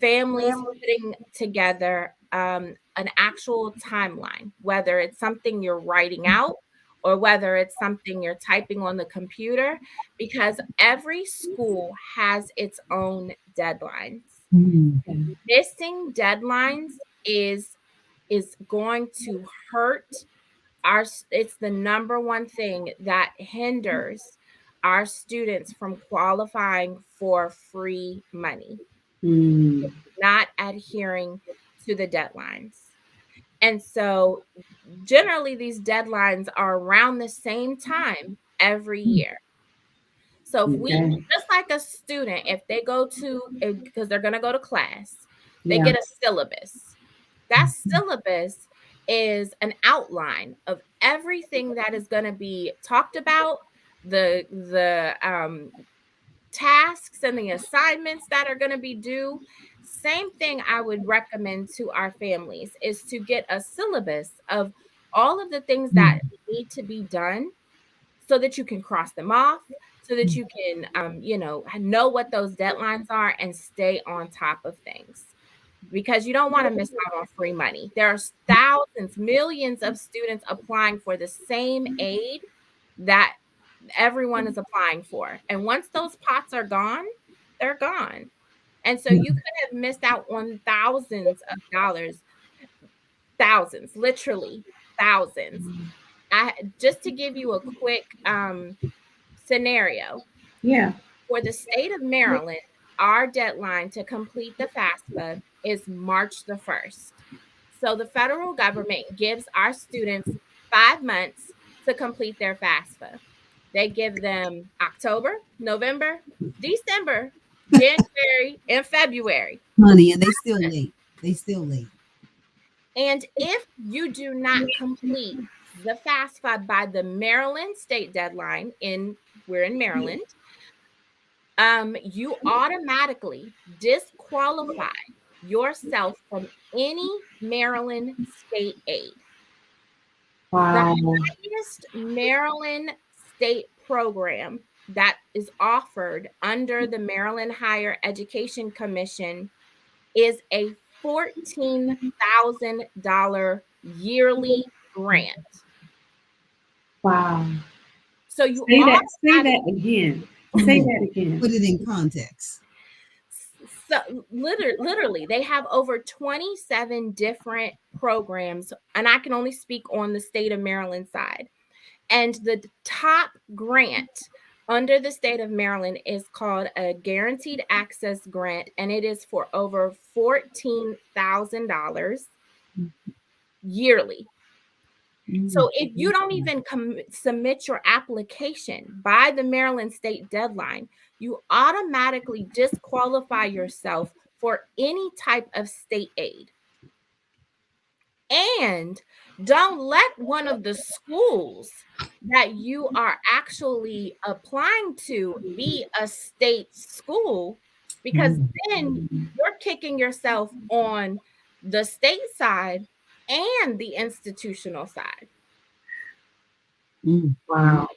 families putting together an actual timeline, whether it's something you're writing out or whether it's something you're typing on the computer, because every school has its own deadlines. Mm. Missing deadlines is going to hurt it's the number one thing that hinders our students from qualifying for free money, Mm, not adhering to the deadlines. And so generally these deadlines are around the same time every year. So if we, okay. just like a student, if they go to, because they're going to go to class, they Yeah. get a syllabus. That syllabus is an outline of everything that is going to be talked about, the tasks and the assignments that are going to be due. Same thing I would recommend to our families is to get a syllabus of all of the things that need to be done so that you can cross them off, so that you can, know what those deadlines are and stay on top of things. Because you don't want to miss out on free money. There are thousands, millions of students applying for the same aid that everyone is applying for. And once those pots are gone, they're gone. And so you could have missed out on thousands of dollars, thousands, literally thousands. Just to give you a quick scenario, Yeah. for the state of Maryland, our deadline to complete the FAFSA is March the 1st. So the federal government gives our students 5 months to complete their FAFSA. They give them October, November, December, January, and February. Honey, and they still late. They still late. And if you do not complete the FAFSA by the Maryland state deadline, we're in Maryland, you automatically disqualify yourself from any Maryland state aid. The Wow. highest Maryland state program that is offered under the Maryland Higher Education Commission is a $14,000 yearly grant. Wow. So you Say that. Say that automatically, again. Say that again. Put it in context. so literally they have over 27 different programs, and I can only speak on the state of Maryland side. And the top grant under the state of Maryland is called a guaranteed access grant, and it is for over $14,000 yearly. So if you don't even submit your application by the Maryland state deadline, you automatically disqualify yourself for any type of state aid. And don't let one of the schools that you are actually applying to be a state school, because then you're kicking yourself on the state side and the institutional side. Wow.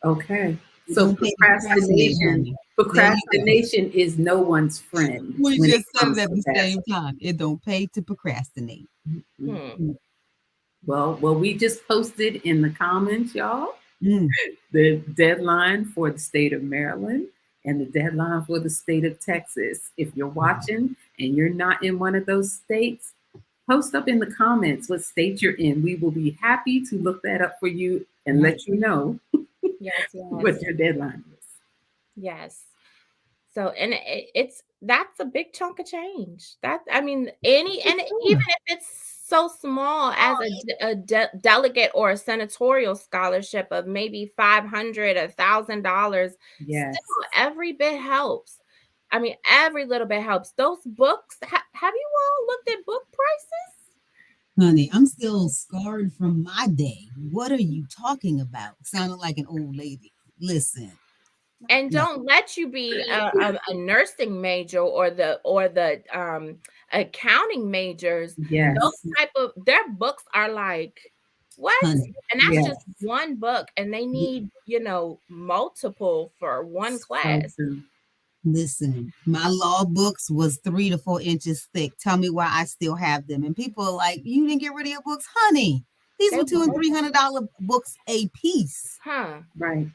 Okay. So Don't pay to procrastinate, procrastination, honey. There you go. procrastination is no one's friend We when it just said it comes at to the that. same time. It don't pay to procrastinate. Hmm. Well, we just posted in the comments, y'all, Mm. the deadline for the state of Maryland and the deadline for the state of Texas. If you're watching and you're not in one of those states, post up in the comments what state you're in. We will be happy to look that up for you and Right. let you know Yes, what yes, your deadline is. yes. So, and it's that's a big chunk of change. That I mean, any and even if it's so small as a delegate or a senatorial scholarship of maybe $500, $1,000, still Yes. every bit helps. I mean, every little bit helps. Those books, have you all looked at book prices? Honey, I'm still scarred from my day. What are you talking about? Sounding like an old lady. Listen, And no, don't let you be a nursing major or the accounting majors. Those Yes. type of their books are like, what? honey. And that's Yes. just one book, and they need, multiple for one So class. true. Listen, my law books was 3 to 4 inches thick. Tell me why I still have them. And people are like, "You didn't get rid of your books, honey. These They were $200 and were, $300 books a piece." huh? Right.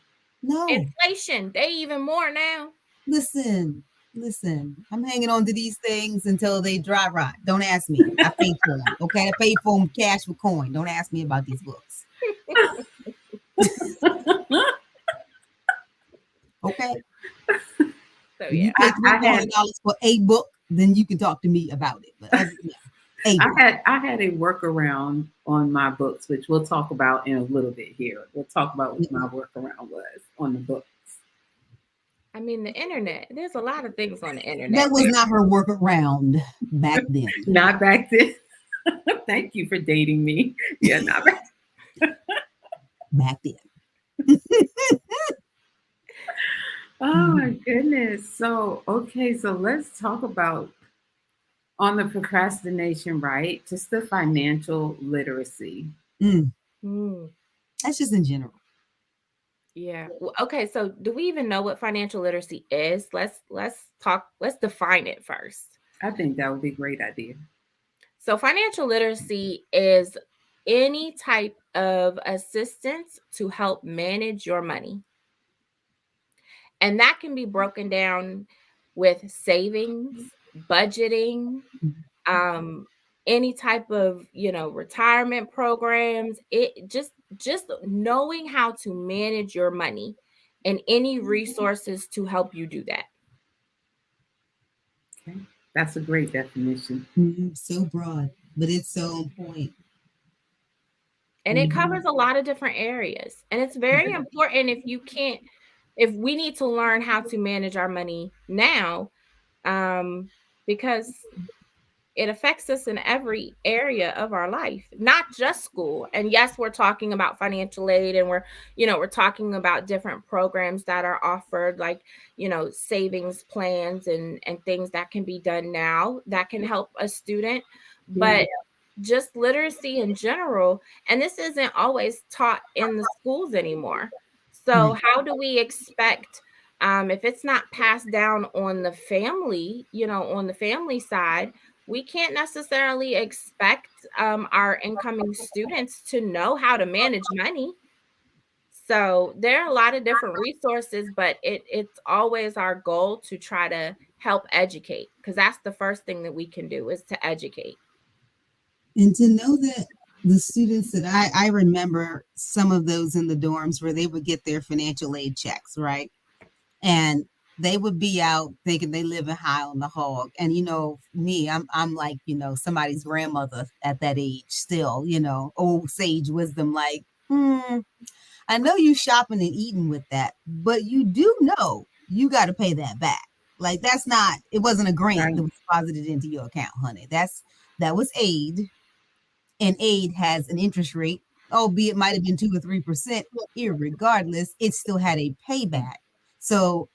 No, Inflation, they even more now. listen, listen. I'm hanging on to these things until they dry rot. Don't ask me. I paid for them. Okay, I paid for them cash with coin. Don't ask me about these books. Okay, So if you yeah. pay three, I four had hundred dollars for a book, then you can talk to me about it. But other than that, a book. I had a workaround on my books, which we'll talk about in a little bit here. We'll talk about what my workaround was on the books. I mean, the internet. There's a lot of things on the That internet. was not her workaround back then. Not back then. Thank you for dating me. Yeah, not back. Back then. Oh my goodness. So, okay, so let's talk about on the procrastination, right? Just the financial literacy. Mm, Mm. that's just in general. Yeah. Okay, so do we even know what financial literacy is? Let's define it first. I think that would be a great idea. So financial literacy is any type of assistance to help manage your money. And that can be broken down with savings, budgeting, um any type of, retirement programs. It just knowing how to manage your money and any resources to help you do that. Okay. That's a great definition. So broad, but it's so on point. And it covers a lot of different areas. And it's very important if we need to learn how to manage our money now, because it affects us in every area of our life, not just school. And yes, we're talking about financial aid, and we're talking about different programs that are offered, like, savings plans and things that can be done now that can help a student. Yeah. But just literacy in general, and this isn't always taught in the schools anymore. So how do we expect, if it's not passed down on the family side, we can't necessarily expect our incoming students to know how to manage money. So there are a lot of different resources, but it's always our goal to try to help educate, because that's the first thing that we can do, is to educate. And to know that the students that I remember some of those in the dorms where they would get their financial aid checks, right? And they would be out thinking they live in high on the hog. And me, I'm like, somebody's grandmother at that age still, old sage wisdom, like, I know you shopping and eating with that, but you do know you got to pay that back. Like it wasn't a grant Right. that was deposited into your account, honey. That was aid, and aid has an interest rate, albeit it might have been 2 or 3%. Irregardless, it still had a payback. So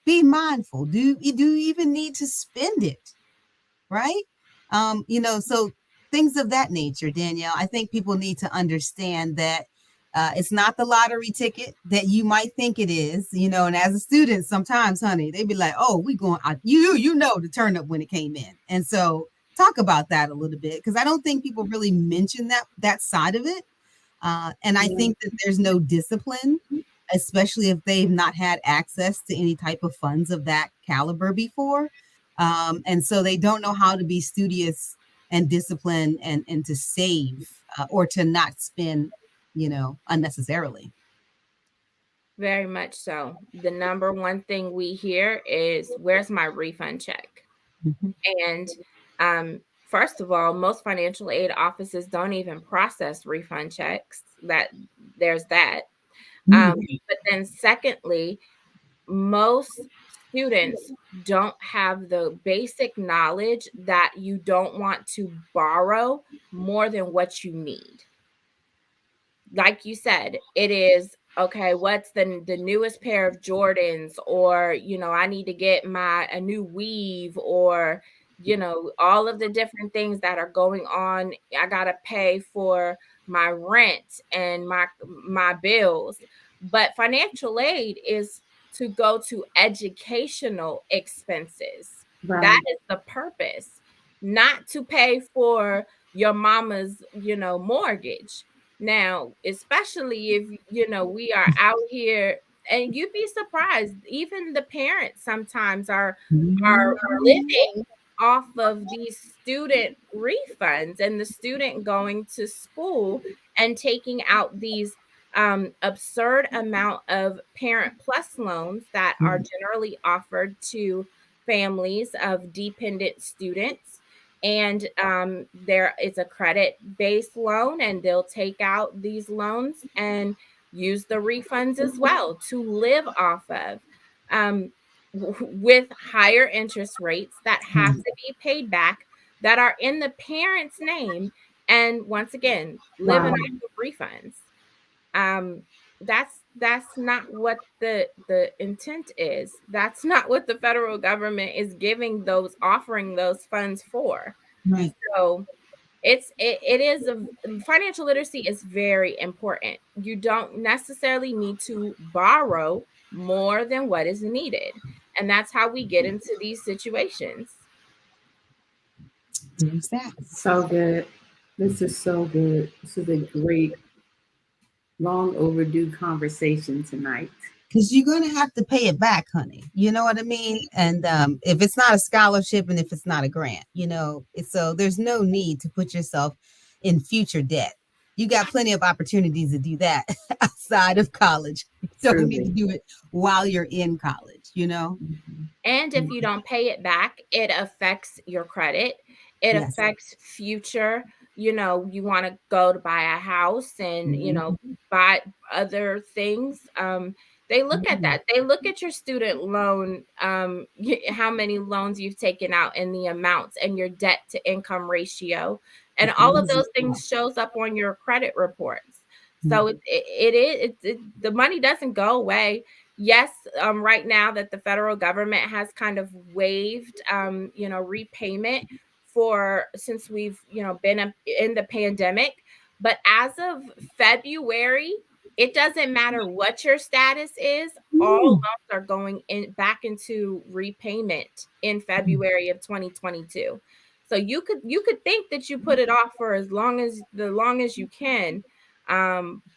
be mindful. Do you even need to spend it? Right? So things of that nature, Danielle. I think people need to understand that it's not the lottery ticket that you might think it is, and as a student, sometimes, honey, they be like, "Oh, we going out, you know to turn up when it came in." And so talk about that a little bit, because I don't think people really mention that side of it. And I think that there's no discipline, especially if they've not had access to any type of funds of that caliber before. And so they don't know how to be studious and disciplined and to save or to not spend, unnecessarily. Very much so. The number one thing we hear is, "Where's my refund check?" Mhm. And first of all, most financial aid offices don't even process refund checks. There's that. Um, Mm. but then secondly, most students don't have the basic knowledge that you don't want to borrow more than what you need. Like you said, it is okay, what's the newest pair of Jordans, or I need to get a new weave, or all of the different things that are going on. I got to pay for my rent and my bills. But financial aid is to go to educational expenses. That Right. is the purpose, not to pay for your mama's, mortgage. Now, especially if we are out here, and you'd be surprised, even the parents sometimes are living off of these student refunds, and the student going to school and taking out these absurd amount of parent plus loans that are generally offered to families of dependent students. And there is a credit based loan, and they'll take out these loans and use the refunds as well to live off of, um, with higher interest rates that have to be paid back, that are in the parent's name, and once again living Wow. off of refunds. um that's not what the intent is. That's not what the federal government is offering those funds for. Right. So it is a financial literacy is very important. You don't necessarily need to borrow more than what is needed, and that's how we get into these situations. There's that. So good. This is so good. This is a great, long overdue conversation tonight. Because you're going to have to pay it back, honey. You know what I mean? And if it's not a scholarship and if it's not a grant, so there's no need to put yourself in future debt. You got plenty of opportunities to do that outside of college. You don't need to Truly. do it while you're in college. And if you don't pay it back, it affects your credit. It Yes. affects future, you want to go to buy a house and, Mhm. buy other things. They look at Mhm. that. They look at your student loan, how many loans you've taken out, and the amounts, and your debt to income ratio. And all of Mhm. those things shows up on your credit reports. So Mhm. the money doesn't go away. Yes, right now that the federal government has kind of waived, repayment for, since we've, been in the pandemic. But as of February, it doesn't matter what your status is. All Ooh. loans are going in back into repayment in February of 2022. So you could think that you put it off for as long as you can,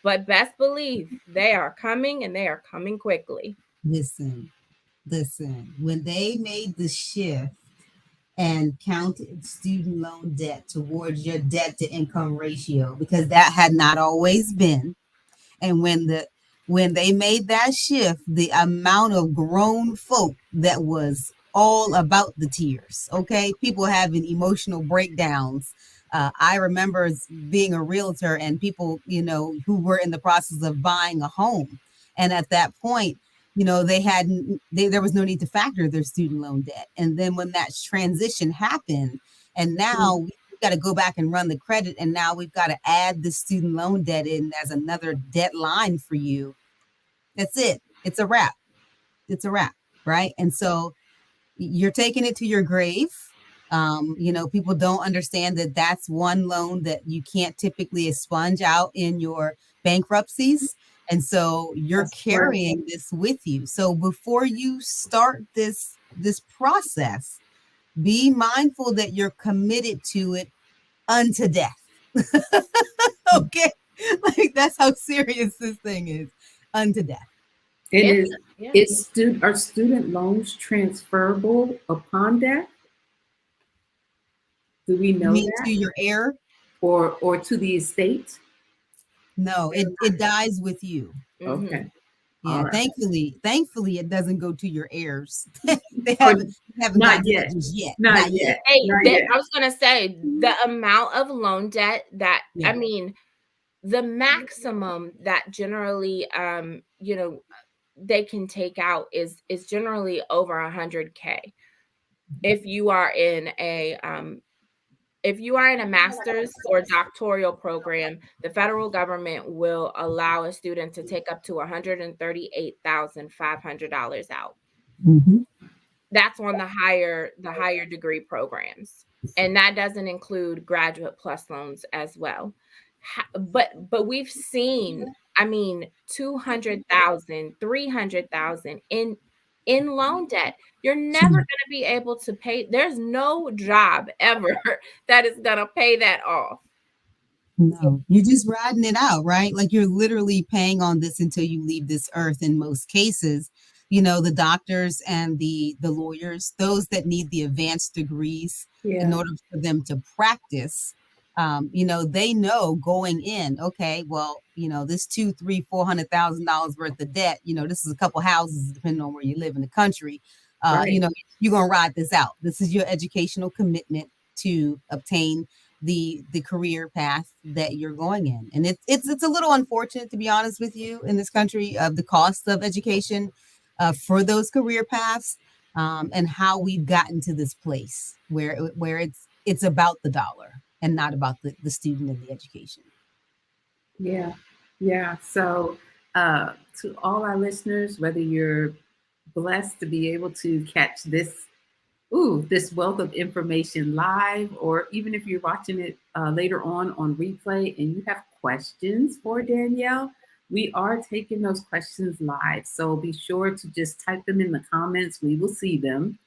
but best believe they are coming, and they are coming quickly. Listen. When they made the shift and counted student loan debt towards your debt to income ratio, because that had not always been. And when they made that shift, the amount of grown folk that was all about the tears, okay, people having emotional breakdowns. I remember being a realtor and people, who were in the process of buying a home, and at that point, there was no need to factor their student loan debt. And then when that transition happened, and now we got to go back and run the credit, and now we've got to add the student loan debt in as another debt line for you. That's it. It's a wrap. It's a wrap, right? And so you're taking it to your grave. People don't understand that that's one loan that you can't typically expunge out in your bankruptcies. And so you're That's correct. carrying this with you. So before you start this process, Be mindful that you're committed to it unto death. Okay. Like that's how serious this thing is. Unto death. And It's yeah. are student loans transferable upon death? Do we You know mean to that? your heir? Or to the estate? No, it dies with you. Mhm. Okay. All Yeah, right. thankfully it doesn't go to your heirs. they Or haven't not gotten to that yet. just yet. Not Not yet. yet. Hey, Not that yet. I was gonna say the amount of loan debt that Yeah. I mean, the maximum that generally they can take out is generally over 100K. If you are in a master's or doctoral program, the federal government will allow a student to take up to $138,500 out. Mm-hmm. That's on the higher degree programs. And that doesn't include graduate plus loans as well. But we've seen, I mean, 200,000, 300,000 in loan debt. You're never going to be able to pay. There's no job ever that is going to pay that off. No, you're just riding it out, right? Like you're literally paying on this until you leave this earth in most cases. The doctors and the lawyers, those that need the advanced degrees in Yeah. order for them to practice, they know going in, okay, well, this two, three, $400,000 worth of debt, this is a couple houses depending on where you live in the country. Right. You're gonna ride this out. This is your educational commitment to obtain the career path that you're going in. And it's a little unfortunate, to be honest with you, in this country, of the cost of education for those career paths, and how we've gotten to this place where it's about the dollar and not about the student and the education. Yeah. Yeah. So, to all our listeners, whether you're blessed to be able to catch this wealth of information live, or even if you're watching it later on replay and you have questions for Danielle, we are taking those questions live. So be sure to just type them in the comments. We will see them.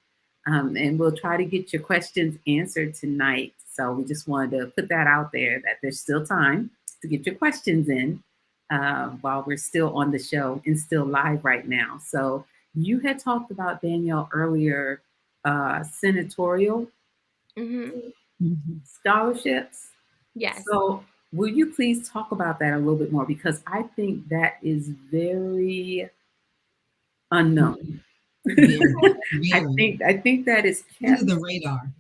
And we'll try to get your questions answered tonight. So we just wanted to put that out there that there's still time to get your questions in while we're still on the show and still live right now. So you had talked about, Danielle, earlier, senatorial Mhm. Mhm. scholarships. Yes. So will you please talk about that a little bit more? Because I think that is very unknown. Very, I very think I think that is under kept the radar.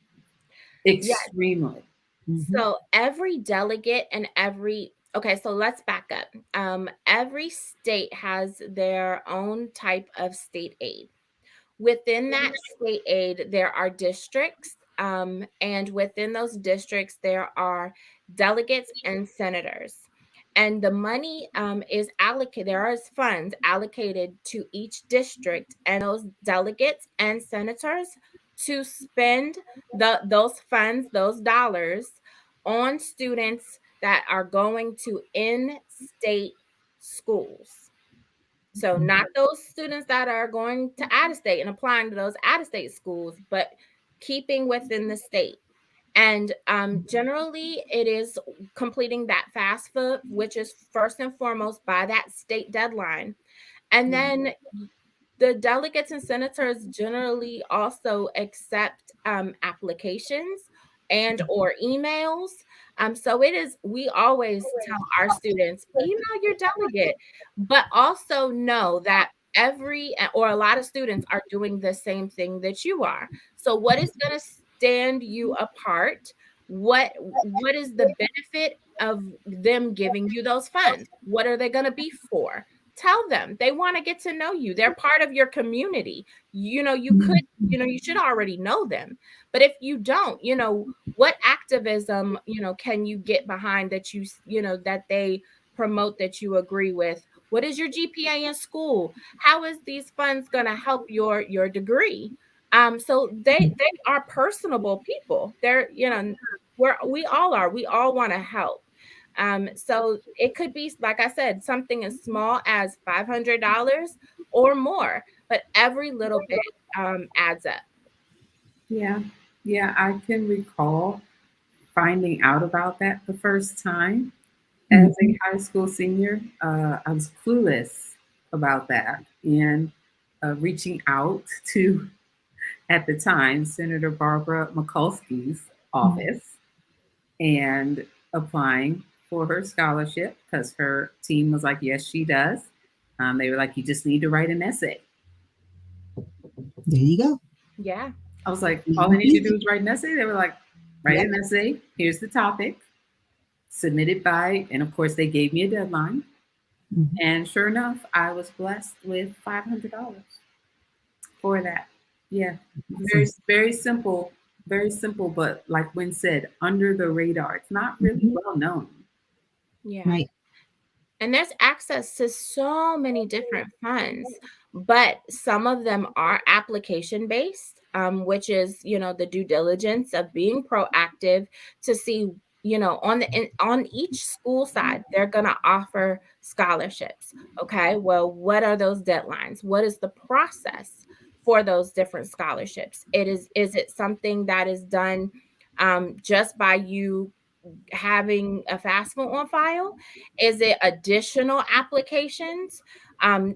Yes. extremely. Mhm. So every delegate and okay, so let's back up. Every state has their own type of state aid. Within that state aid, there are districts, and within those districts, there are delegates and senators. And the money is allocated, there are funds allocated to each district and those delegates and senators to spend those funds, those dollars on students that are going to in-state schools. So not those students that are going to out of state and applying to those out of state schools, but keeping within the state. And generally, it is completing that FAFSA, which is first and foremost by that state deadline. And then the delegates and senators generally also accept applications and or emails. So we always tell our students, email your delegate, but also know that every or a lot of students are doing the same thing that you are. So what is going to stand you apart? What is the benefit of them giving you those funds? What are they going to be for? Tell them. They want to get to know you. They're part of your community. You should already know them. But if you don't, what activism, can you get behind that that they promote that you agree with? What is your GPA in school? How is these funds going to help your degree? So they are personable people. We all are. We all want to help. So it could be, like I said, something as small as $500 or more, but every little bit adds up. Yeah. Yeah, I can recall finding out about that the first time as Mhm. a high school senior. I was clueless about that and reaching out to, at the time, Senator Barbara Mikulski's Mhm. office and applying for her scholarship because her team was like, yes, she does. They were like, you just need to write an essay. There you go. Yeah. I was like, all I need to do Easy. is write an essay. They were like, write Yep. an essay. Here's the topic. Submit it by, and of course, they gave me a deadline. Mhm. And sure enough, I was blessed with $500 for that. Yeah, Awesome. very simple, but like Wynn said, under the radar. It's not really Mhm. well known. Yeah. Right. And there's access to so many different funds, but some of them are application based, which is, the due diligence of being proactive to see, on each school side, they're going to offer scholarships. Okay. Well, what are those deadlines? What is the process for those different scholarships? Is it something that is done just by you having a FAFSA on file? Is it additional applications? Are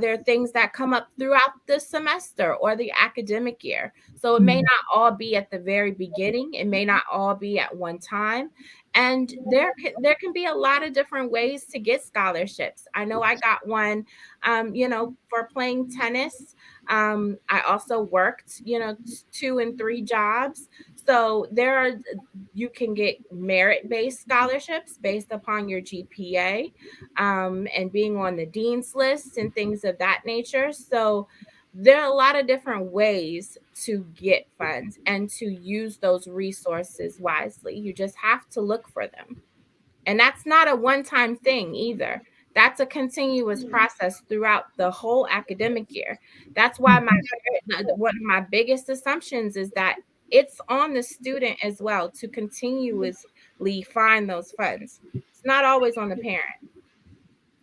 there things that come up throughout the semester or the academic year? So it may Mhm. not all be at the very beginning. It may not all be at one time. And there can be a lot of different ways to get scholarships. I know I got one, for playing tennis. I also worked, 2 and 3 jobs. So you can get merit-based scholarships based upon your GPA, and being on the dean's list and things of that nature. So there are a lot of different ways to get funds and to use those resources wisely. You just have to look for them. And that's not a one-time thing either. That's a continuous process throughout the whole academic year. That's why Mhm. one of my biggest assumptions is that it's on the student as well to continuously find those funds. It's not always on the parent.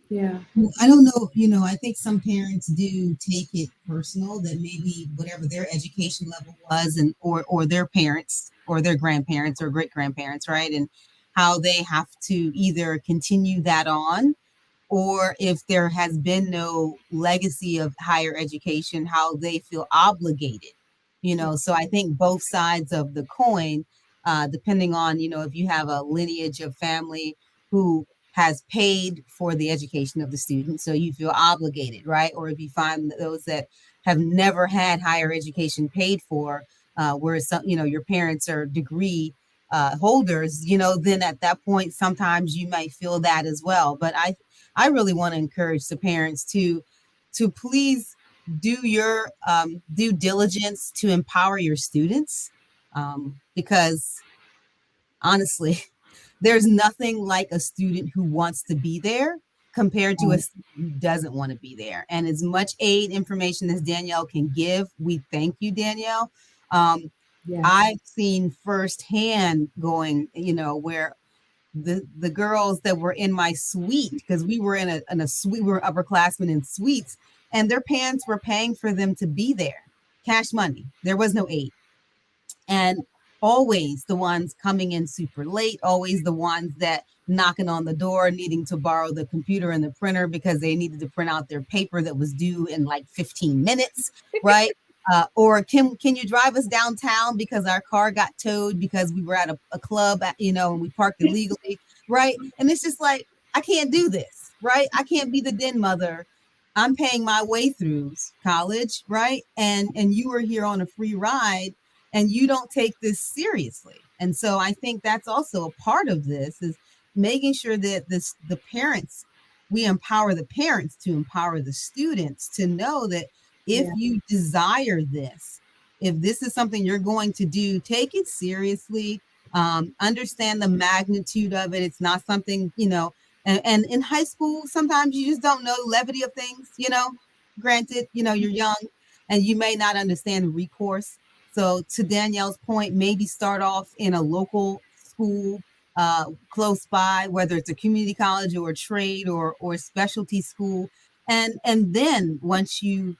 Yeah, Well, I don't know, I think some parents do take it personal that maybe whatever their education level was and or their parents or their grandparents or great grandparents, right? And how they have to either continue that on or if there has been no legacy of higher education, how they feel obligated. So I think both sides of the coin, depending on, if you have a lineage of family who has paid for the education of the student, so you feel obligated, right? Or if you find those that have never had higher education paid for, whereas some, your parents are degree holders, then at that point, sometimes you might feel that as well. But I really want to encourage the parents to please do your due diligence to empower your students, because honestly, there's nothing like a student who wants to be there compared to a student who doesn't want to be there. And as much aid information as Danielle can give, we thank you, Danielle. Um, yes, I've seen firsthand going, where the girls that were in my suite, because we were in a suite, we were upperclassmen in suites, and their parents were paying for them to be there, cash money. There was no aid, and always the ones coming in super late, always the ones that knocking on the door needing to borrow the computer and the printer because they needed to print out their paper that was due in like 15 minutes, right? Or can you drive us downtown because our car got towed because we were at a club, and we parked illegally, right? And it's just like, I can't do this, right? I can't be the den mother. I'm paying my way through college, right? And you are here on a free ride and you don't take this seriously. And so I think that's also a part of this is making sure that the parents, we empower the parents to empower the students to know that if yeah, you desire this, if this is something you're going to do, take it seriously. Understand the magnitude of it. It's not something, and in high school, sometimes you just don't know the levity of things. Granted, you're young and you may not understand recourse. So to Danielle's point, maybe start off in a local school close by, whether it's a community college or a trade or specialty school, and then once you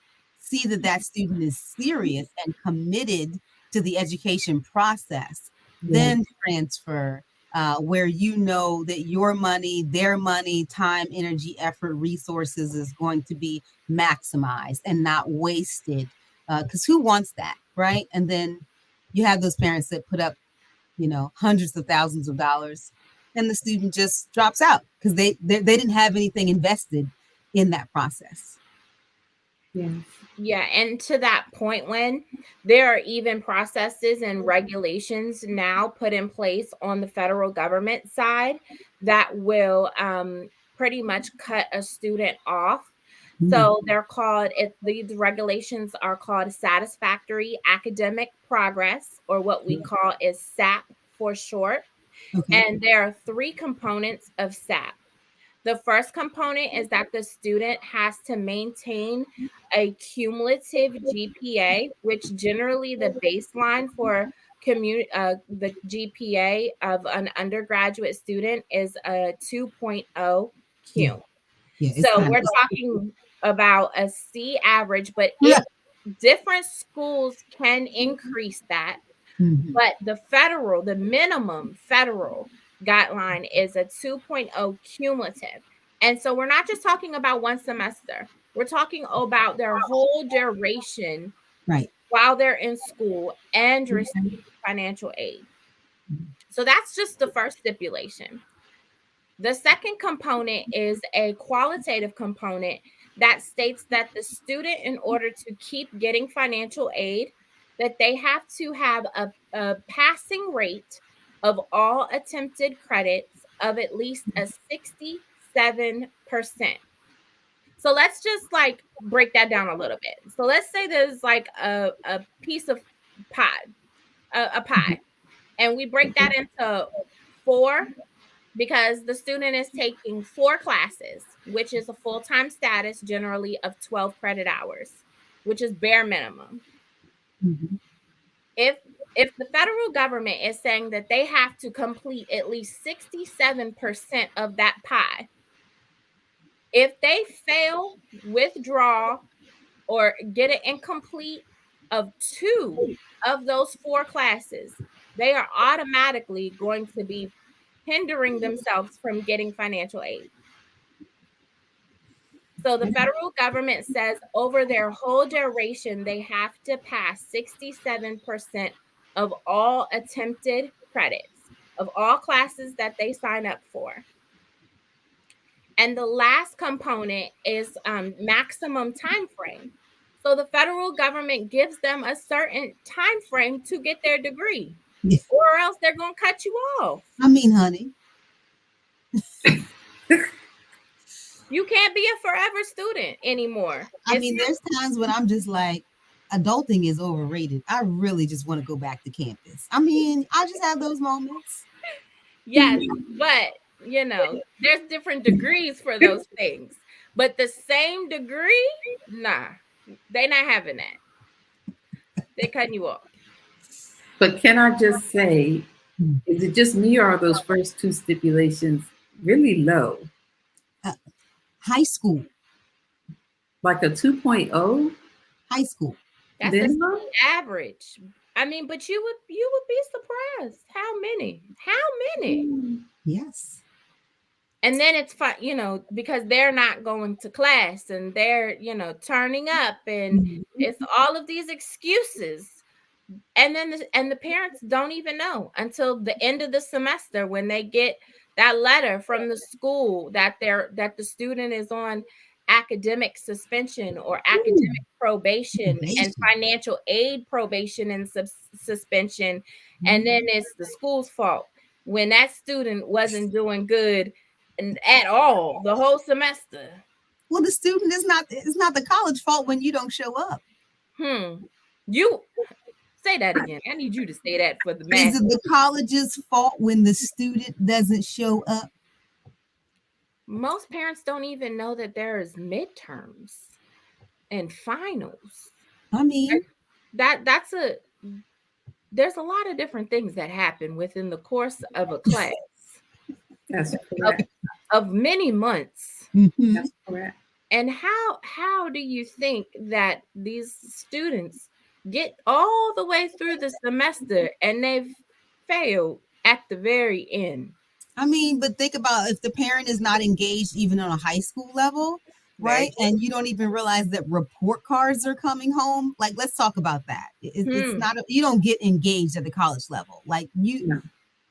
see that that student is serious and committed to the education process, then transfer where you know that your money, their money, time, energy, effort, resources is going to be maximized and not wasted. Because who wants that, right? And then you have those parents that put up, hundreds of thousands of dollars, and the student just drops out because they didn't have anything invested in that process. Yes. Yeah, and to that point, when there are even processes and regulations now put in place on the federal government side that will pretty much cut a student off. So they're called, these regulations are called satisfactory academic progress, or what we call is SAP for short. Okay. And there are three components of SAP. The first component is that the student has to maintain a cumulative GPA, which generally the baseline for the GPA of an undergraduate student is a 2.0 Yeah. Q. Yeah. It's So kind we're of. talking about a C average, but Yeah. different schools can increase that. But the minimum federal guideline is a 2.0 cumulative. And so we're not just talking about one semester. We're talking about their whole duration Right. while they're in school and receiving financial aid. So that's just the first stipulation. The second component is a qualitative component that states that the student, in order to keep getting financial aid, that they have to have a passing rate of all attempted credits of at least a 67%. So let's just like break that down a little bit. So let's say there's like a piece of pie, a pie, and we break that into four, because the student is taking 4 classes, which is a full-time status generally of 12 credit hours, which is bare minimum. If the federal government is saying that they have to complete at least 67% of that pie, if they fail, withdraw, or get it incomplete of 2 of those 4 classes, they are automatically going to be hindering themselves from getting financial aid. So the federal government says over their whole duration, they have to pass 67% of all attempted credits of all classes that they sign up for. And the last component is maximum time frame. So the federal government gives them a certain time frame to get their degree, or else they're going to cut you off. I mean, honey, you can't be a forever student anymore. I mean, there's times when I'm just like, adulting is overrated. I really just want to go back to campus. I mean, I just have those moments. Yes, but there's different degrees for those things. But the same degree, nah, they not having that. They cutting you off. But can I just say, is it just me, or are those first two stipulations really low? High school. Like a 2.0? High school. That's the average. I mean, but you would be surprised how many. Yes. And then it's fun, because they're not going to class and they're, turning up, and it's all of these excuses. And then the parents don't even know until the end of the semester when they get that letter from the school that the student is on academic suspension or academic probation and financial aid probation and suspension. And then it's the school's fault when that student wasn't doing good at all the whole semester. Well, the student is not, it's not the college fault when you don't show up. You say that again. I need you to say that for the man. Is it the college's fault when the student doesn't show up? Most parents don't even know that there's midterms and finals. I mean, there's a lot of different things that happen within the course of a class. That's correct. Of many months. That's correct. And how do you think that these students get all the way through the semester and they've failed at the very end? I mean, but think about if the parent is not engaged even on a high school level, Very right? And you don't even realize that report cards are coming home. Like, let's talk about that. It's true. not, you don't get engaged at the college level. Like, you, No,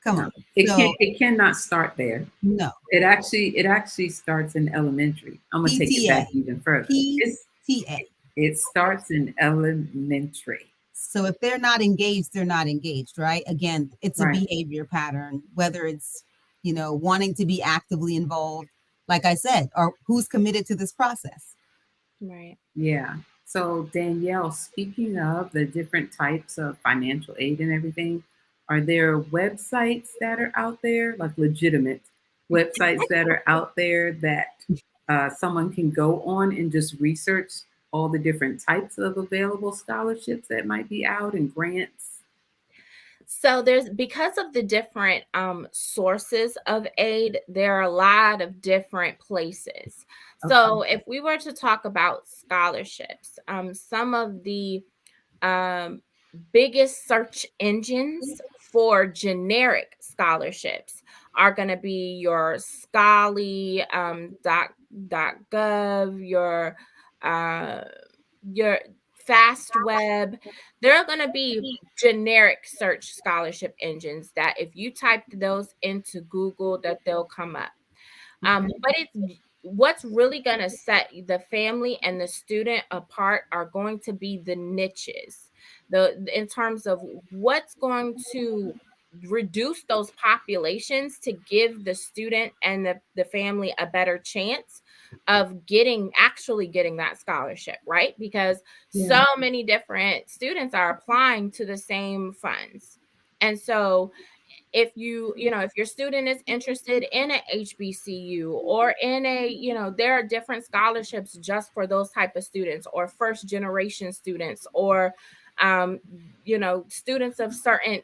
come no, on. So, it cannot start there. no, It actually starts in elementary. I'm gonna take it PTA, back even further. PTA. It starts in elementary. So if they're not engaged, they're not engaged, right? Again, it's a Right. behavior pattern, whether it's, wanting to be actively involved, like I said, or who's committed to this process. Right. Yeah. So Danielle, speaking of the different types of financial aid and everything, are there websites that are out there, like legitimate websites that are out there that someone can go on and just research all the different types of available scholarships that might be out and grants? So there's because of the different sources of aid, there are a lot of different places. Okay. So if we were to talk about scholarships, some of the um, biggest search engines for generic scholarships are going to be your Scholly, .gov, uh, your FastWeb. There are going to be generic search scholarship engines that if you type those into Google, that they'll come up. Okay. But it's what's really going to set the family and the student apart are going to be the niches. The in terms of what's going to reduce those populations to give the student and the family a better chance of actually getting that scholarship, right? Because Yeah. so many different students are applying to the same funds. And so if your student is interested in a HBCU or in there are different scholarships just for those type of students or first generation students or um students of certain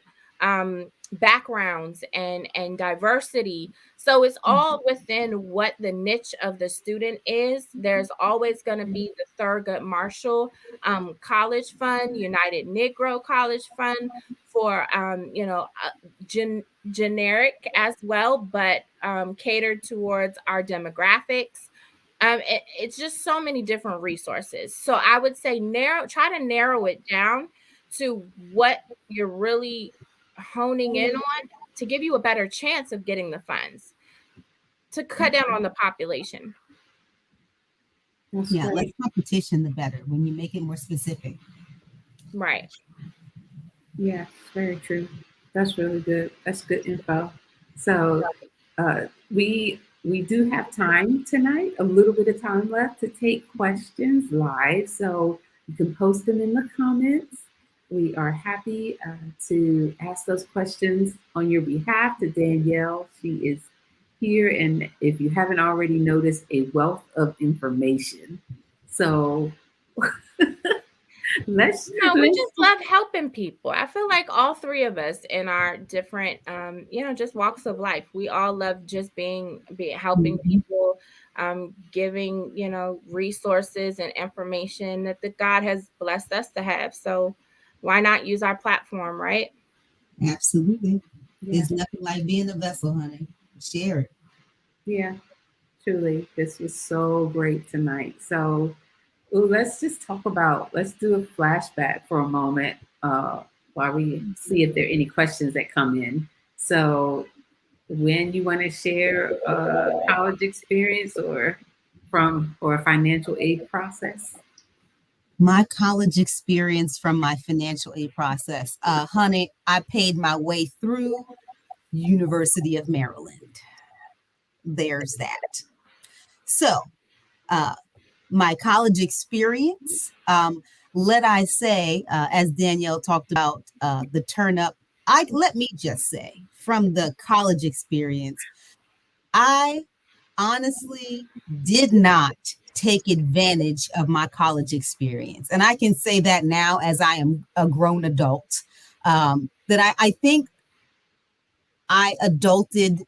backgrounds and diversity. So it's all within what the niche of the student is. There's always going to be the Thurgood Marshall College Fund, United Negro College Fund for generic as well, but catered towards our demographics. It's just so many different resources. So I would say try to narrow it down to what you're really honing in on to give you a better chance of getting the funds to cut down on the population. That's Yeah, less great. competition, the better when you make it more specific. Right. Yeah, very true. That's really good. That's good info. So we do have time tonight, a little bit of time left to take questions live. So you can post them in the comments. We are happy to ask those questions on your behalf to Danielle. She is here, and if you haven't already noticed, a wealth of information. So No, we let's just love helping people. I feel like all three of us in our different, just walks of life, we all love just helping Mhm. people, giving, resources and information that the God has blessed us to have. So why not use our platform, right? Absolutely. yeah, There's nothing like being a vessel, honey. Share it. yeah. Truly, this was so great tonight. So, ooh, let's do a flashback for a moment while we see if there are any questions that come in. So, when you want to share a college experience or a financial aid process? My college experience from my financial aid process. Honey, I paid my way through University of Maryland. There's that. So, uh, my college experience, let I say, as Danielle talked about the turn up, let me just say, from the college experience, I honestly did not take advantage of my college experience. And I can say that now as I am a grown adult, that I think I adulted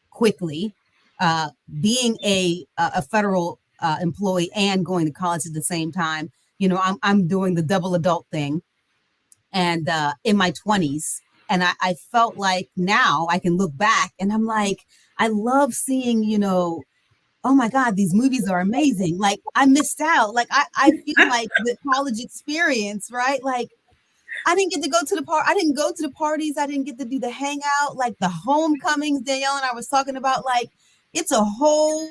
quickly. Uh, being a federal employee and going to college at the same time. You know, I'm doing the double adult thing, and in my 20s. And I felt like now I can look back and I'm like, I love seeing, you know, oh my God, these movies are amazing. Like I missed out. Like I feel like the college experience, right? Like I didn't get to go to the I didn't go to the parties. I didn't get to do the hangout, like the homecomings Danielle and I was talking about. Like it's a whole,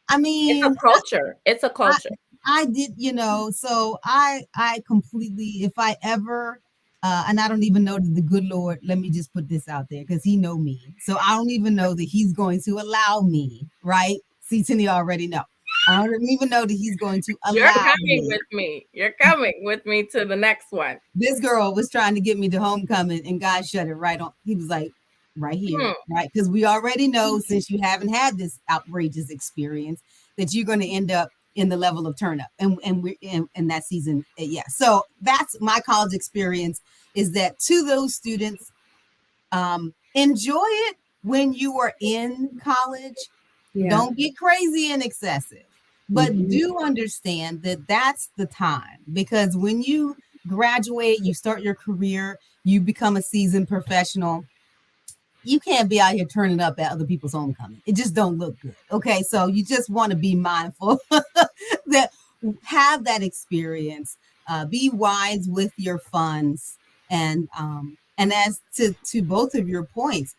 I It's a mean, culture. It's a I, culture. I did, you know, so I completely, if I ever, and I don't even know that the good Lord, let me just put this out there because he know me. So I don't even know that he's going to allow me, right? See, Tini already know. I don't even know that he's going to You're allow coming me. with me. You're coming with me to the next one. This girl was trying to get me to homecoming and God shut it right on. He was like, right here, right? Because we already know since you haven't had this outrageous experience that you're going to end up in the level of turn up and we're in that season. Yeah. So that's my college experience is that to those students, enjoy it when you are in college. Yeah. Don't get crazy and excessive, but do understand that that's the time because when you graduate, you start your career, you become a seasoned professional. You can't be out here turning up at other people's homecoming. It just don't look good. Okay, so you just want to be mindful that have that experience. Be wise with your funds, and as to both of your points,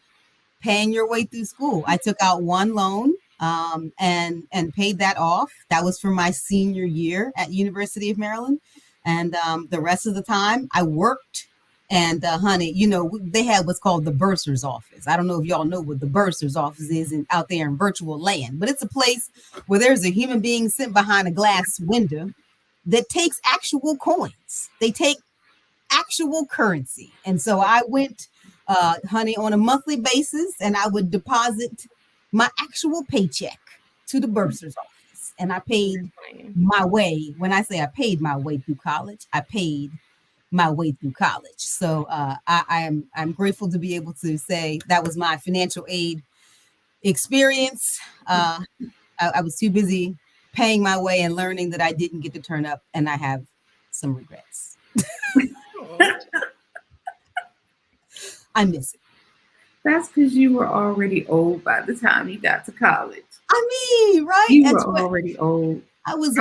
paying your way through school. I took out one loan and paid that off. That was for my senior year at University of Maryland, and the rest of the time I worked. And honey, you know they had what's called the bursar's office. I don't know if y'all know what the bursar's office is out there in virtual land, but it's a place where there's a human being sitting behind a glass window that takes actual coins. They take actual currency. And so I went, honey, on a monthly basis, and I would deposit my actual paycheck to the bursar's office. And I paid my way. When I say I paid my way through college, I paid my way through college. So I'm grateful to be able to say that was my financial aid experience. I was too busy paying my way and learning that I didn't get to turn up, and I have some regrets. I miss it. That's because you were already old by the time you got to college. I mean, right? You were already old. I was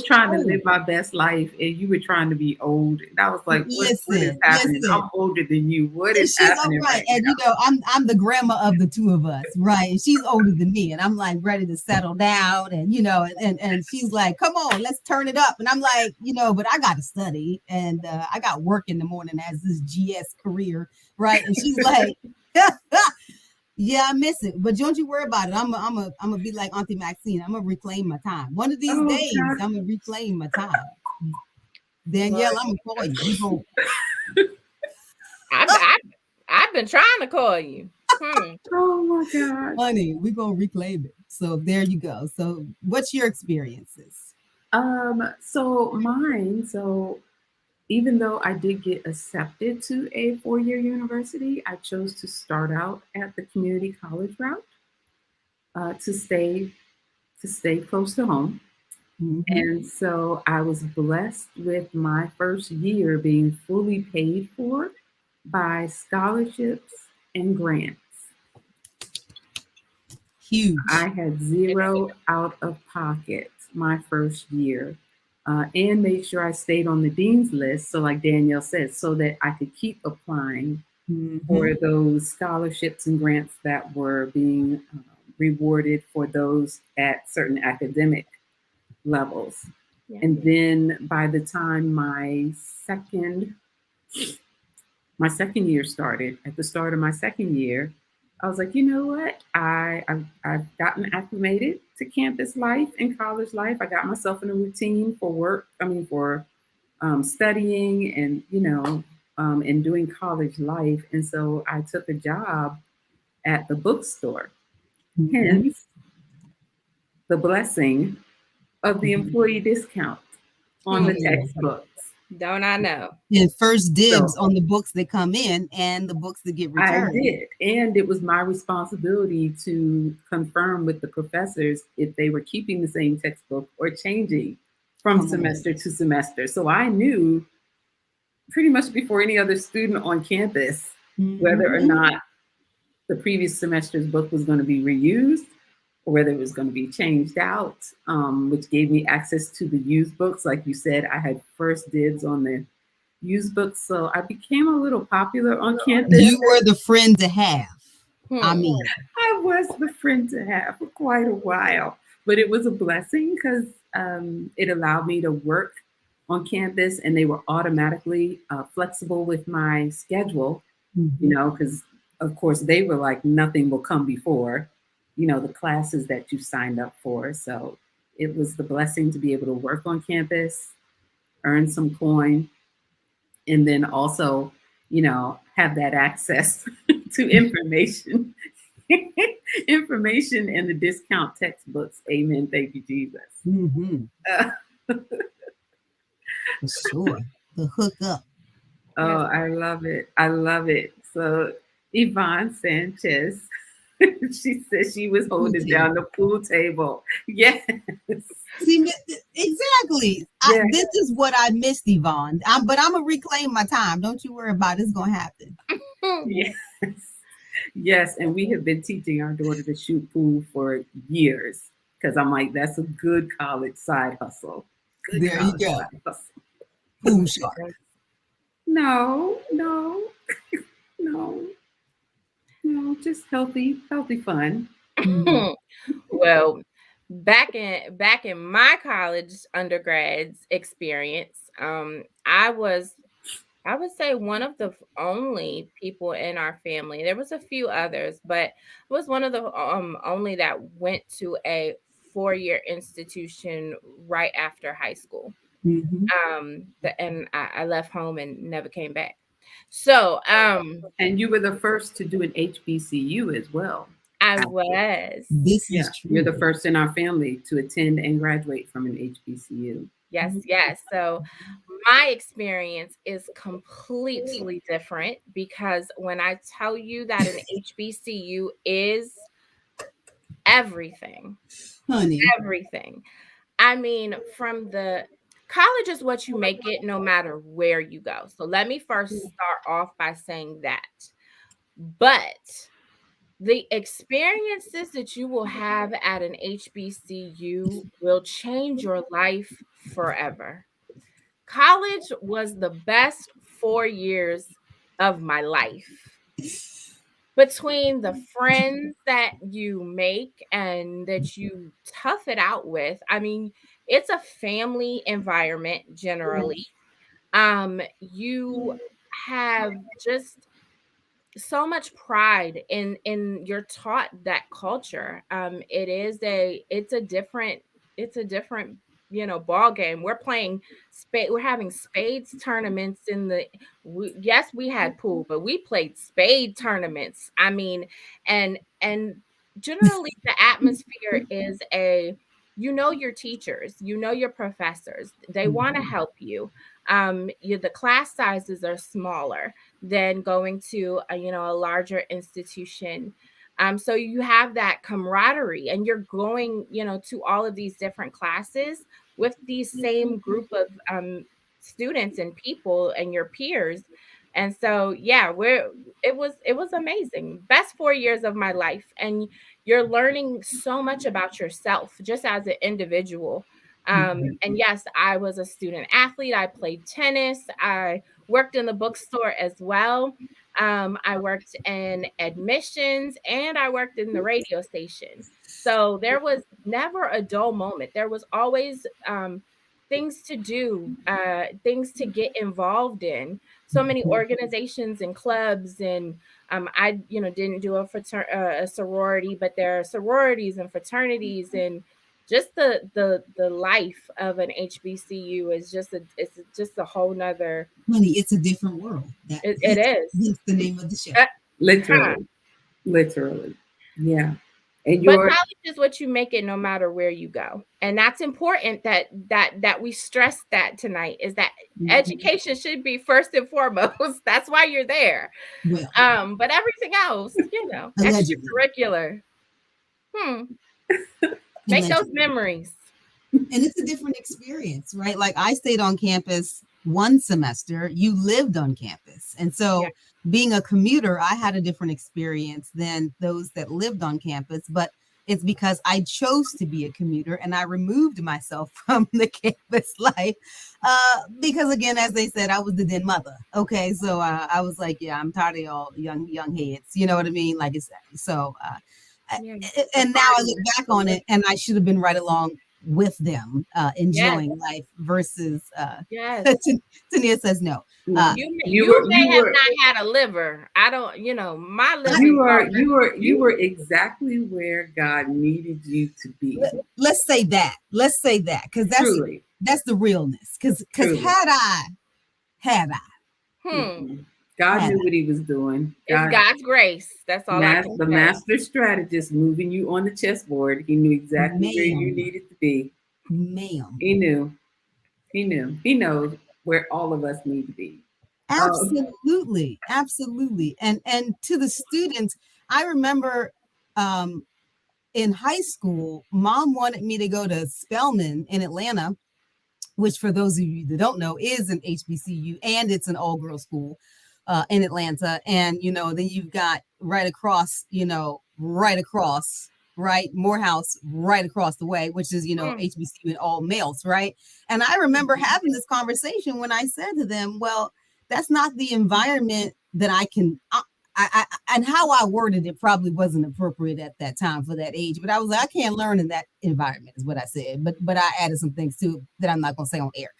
trying to live my best life, and you were trying to be old. And I was like, what is happening? I'm older than you. What is happening? Right. And you know, I'm the grandma of the two of us, right? And she's older than me, and I'm like ready to settle down, and you know, and she's like, come on, let's turn it up. And I'm like, you know, but I got to study, and I got work in the morning as this GS career, right? And she's like, yeah, I miss it, but don't you worry about it. I'm gonna be like Auntie Maxine. I'm gonna reclaim my time. One of these days, God. I'm gonna reclaim my time. Danielle, I'm gonna call you. I've been trying to call you. Oh my God, honey, we're gonna reclaim it. So there you go. So, what's your experiences? So even though I did get accepted to a 4-year university, I chose to start out at the community college route to stay close to home. And so I was blessed with my first year being fully paid for by scholarships and grants. Huge. I had zero out of pocket my first year. And made sure I stayed on the dean's list. So, like Danielle said, so that I could keep applying for those scholarships and grants that were being rewarded for those at certain academic levels. Yeah. And then by the time my second year started, at the start of my second year, I was like, you know what? I've gotten acclimated to campus life and college life. I got myself in a routine for work. for studying and, and doing college life. And so I took a job at the bookstore. Hence, the blessing of the employee discount on the textbooks. Don't I know? And first dibs So on the books that come in and the books that get I returned. did. And it was my responsibility to confirm with the professors if they were keeping the same textbook or changing from Come on. semester to semester. So I knew pretty much before any other student on campus whether or Mhm. not the previous semester's book was going to be reused or whether it was going to be changed out, which gave me access to the used books. Like you said, I had first dibs on the used books. So I became a little popular on campus. You were the friend to have. I Hmm. mean, I was the friend to have for quite a while, but it was a blessing because it allowed me to work on campus and they were automatically flexible with my schedule, you mhm. know, because of course they were like, nothing will come before, you know, the classes that you signed up for. So it was the blessing to be able to work on campus, earn some coin, and then also, you know, have that access to information, information and the discount textbooks. Amen. Thank you, Jesus. Mhm. Uh, For sure. The hookup. oh, Yes. I love it. I love it. So Yvonne Sanchez, she said she was Pool holding table. down the pool table. Yes. See, exactly. Yeah. This is what I missed, Yvonne. But I'm gonna reclaim my time. Don't you worry about it. It's gonna happen. Hmm. Yes. Yes. And we have been teaching our daughter to shoot pool for years because I'm like, that's a good college side hustle. Good There you college go. side hustle. Pool shark. No, no, no, no, just healthy, healthy fun. Mhm. Well, back in my college undergrads experience, I would say one of the only people in our family. There was a few others, but I was one of the only that went to a 4-year institution right after high school. Mhm. And I left home and never came back. So, And you were the first to do an HBCU as well. I Actually. was. This is Yeah, you're true. the first in our family to attend and graduate from an HBCU. Yes, Mhm. yes. So my experience is completely different because when I tell you that an HBCU is everything, Honey. everything. I mean, from the college is what you make it no matter where you go. So let me first start off by saying that. But the experiences that you will have at an HBCU will change your life forever. College was the best 4 years of my life. Between the friends that you make and that you tough it out with, I mean, it's a family environment generally. You have just so much pride in you're taught that culture. It's a different ball game. We're playing spade, we're having spades tournaments yes, we had pool, but we played spade tournaments. I mean, and generally the atmosphere is your teachers, your professors, they want to help you. The class sizes are smaller than going to a larger institution. So you have that camaraderie and you're going, to all of these different classes with these same group of students and people and your peers. And so yeah, it was amazing. Best 4 years of my life. And you're learning so much about yourself just as an individual. And yes, I was a student athlete. I played tennis. I worked in the bookstore as well. I worked in admissions and I worked in the radio station. So there was never a dull moment. There was always things to do, things to get involved in. So many organizations and clubs, and I, didn't do a sorority, but there are sororities and fraternities, and just the life of an HBCU is just a whole nother. Honey, it's a different world. That It hence, is. hence the name of the show. Uh, huh. Literally, literally. Yeah. And But your knowledge is what you make it no matter where you go. And that's important that we stress that tonight, is that education should be first and foremost. That's why you're there. Well, But everything else, allegedly. extracurricular. Make those Allegedly. memories. And it's a different experience, right? Like I stayed on campus one semester, you lived on campus. And Yeah. so being a commuter, I had a different experience than those that lived on campus, but it's because I chose to be a commuter and I removed myself from the campus life. Because again, as they said, I was the den mother. Okay. So I was like, yeah, I'm tired of y'all young heads. You know what I mean? Like it's so Yeah. and now I look back on it and I should have been right along with them, Yes. enjoying life versus Yes. Tania says no. You may have not had a liver. I don't, my liver. you were exactly where God needed you to be. Let's say that because that's the realness. Because had I God knew what he was doing. It's God's grace. That's all I can say. The master strategist moving you on the chessboard. He knew exactly where you needed to be. Ma'am. He knew. He knows where all of us need to be. Absolutely. Absolutely. And to the students, I remember in high school, mom wanted me to go to Spelman in Atlanta, which for those of you that don't know is an HBCU and it's an all-girls school in Atlanta. And, then you've got right across, right, Morehouse right across the way, which is, HBCU and all males, right? And I remember having this conversation when I said to them, well, that's not the environment that I can, and how I worded it probably wasn't appropriate at that time for that age, but I was like, I can't learn in that environment is what I said, but I added some things too that I'm not going to say on air.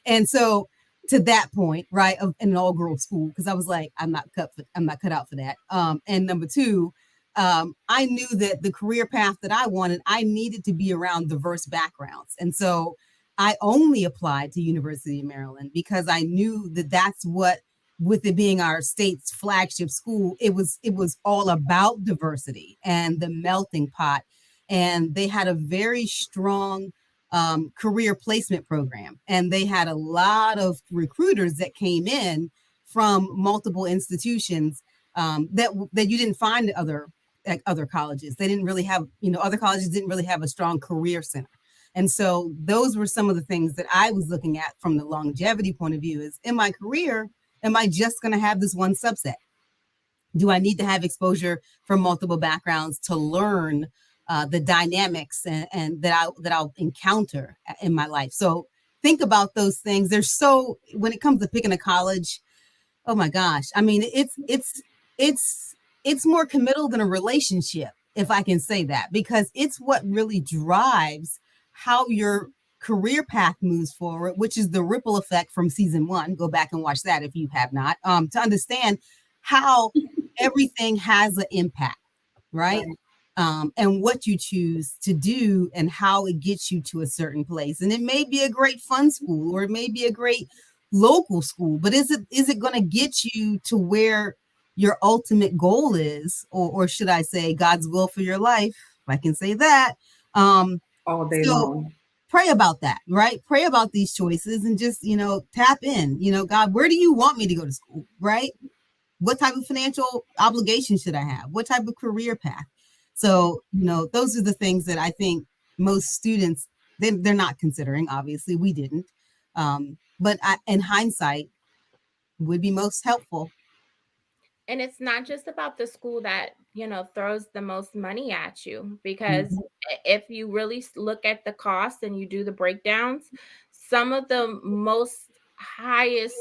And so to that point, right, of in an all girls school, because I was like, I'm not cut out for that. And number two, I knew that the career path that I wanted, I needed to be around diverse backgrounds. And so I only applied to University of Maryland because I knew that that's what, with it being our state's flagship school, it was all about diversity and the melting pot. And they had a very strong career placement program. And they had a lot of recruiters that came in from multiple institutions that you didn't find at other colleges. They didn't really have, other colleges didn't really have a strong career center. And so those were some of the things that I was looking at from the longevity point of view is in my career, am I just going to have this one subset? Do I need to have exposure from multiple backgrounds to learn the dynamics and that I'll encounter in my life? So think about those things. When it comes to picking a college, oh my gosh. I mean, it's more committal than a relationship, if I can say that, because it's what really drives how your career path moves forward, which is the ripple effect from season 1. Go back and watch that if you have not, to understand how everything has an impact, right? And what you choose to do and how it gets you to a certain place. And it may be a great fun school or it may be a great local school, but is it going to get you to where your ultimate goal is, or should I say God's will for your life, if I can say that, all day long. Pray about that, right? Pray about these choices and just, tap in, God, where do you want me to go to school, right? What type of financial obligation should I have? What type of career path? So, those are the things that I think most students, they're not considering. Obviously, we didn't. But in hindsight, would be most helpful. And it's not just about the school that, throws the most money at you, because if you really look at the cost and you do the breakdowns, some of the most highest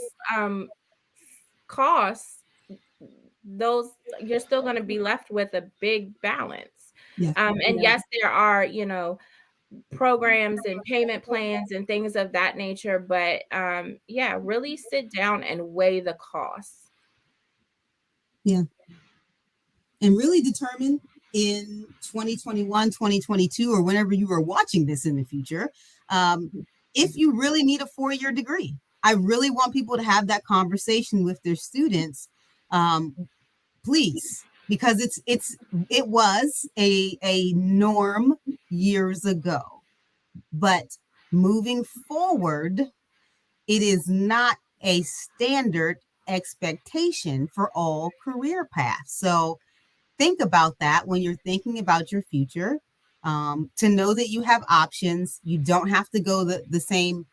costs, those you're still going to be left with a big balance. And yes, there are, programs and payment plans and things of that nature, but yeah, really sit down and weigh the costs. Yeah. And really determine in 2021, 2022, or whenever you are watching this in the future, if you really need a 4-year degree. I really want people to have that conversation with their students. Please, because it was a norm years ago. But moving forward, it is not a standard expectation for all career paths. So think about that when you're thinking about your future, to know that you have options. You don't have to go the same,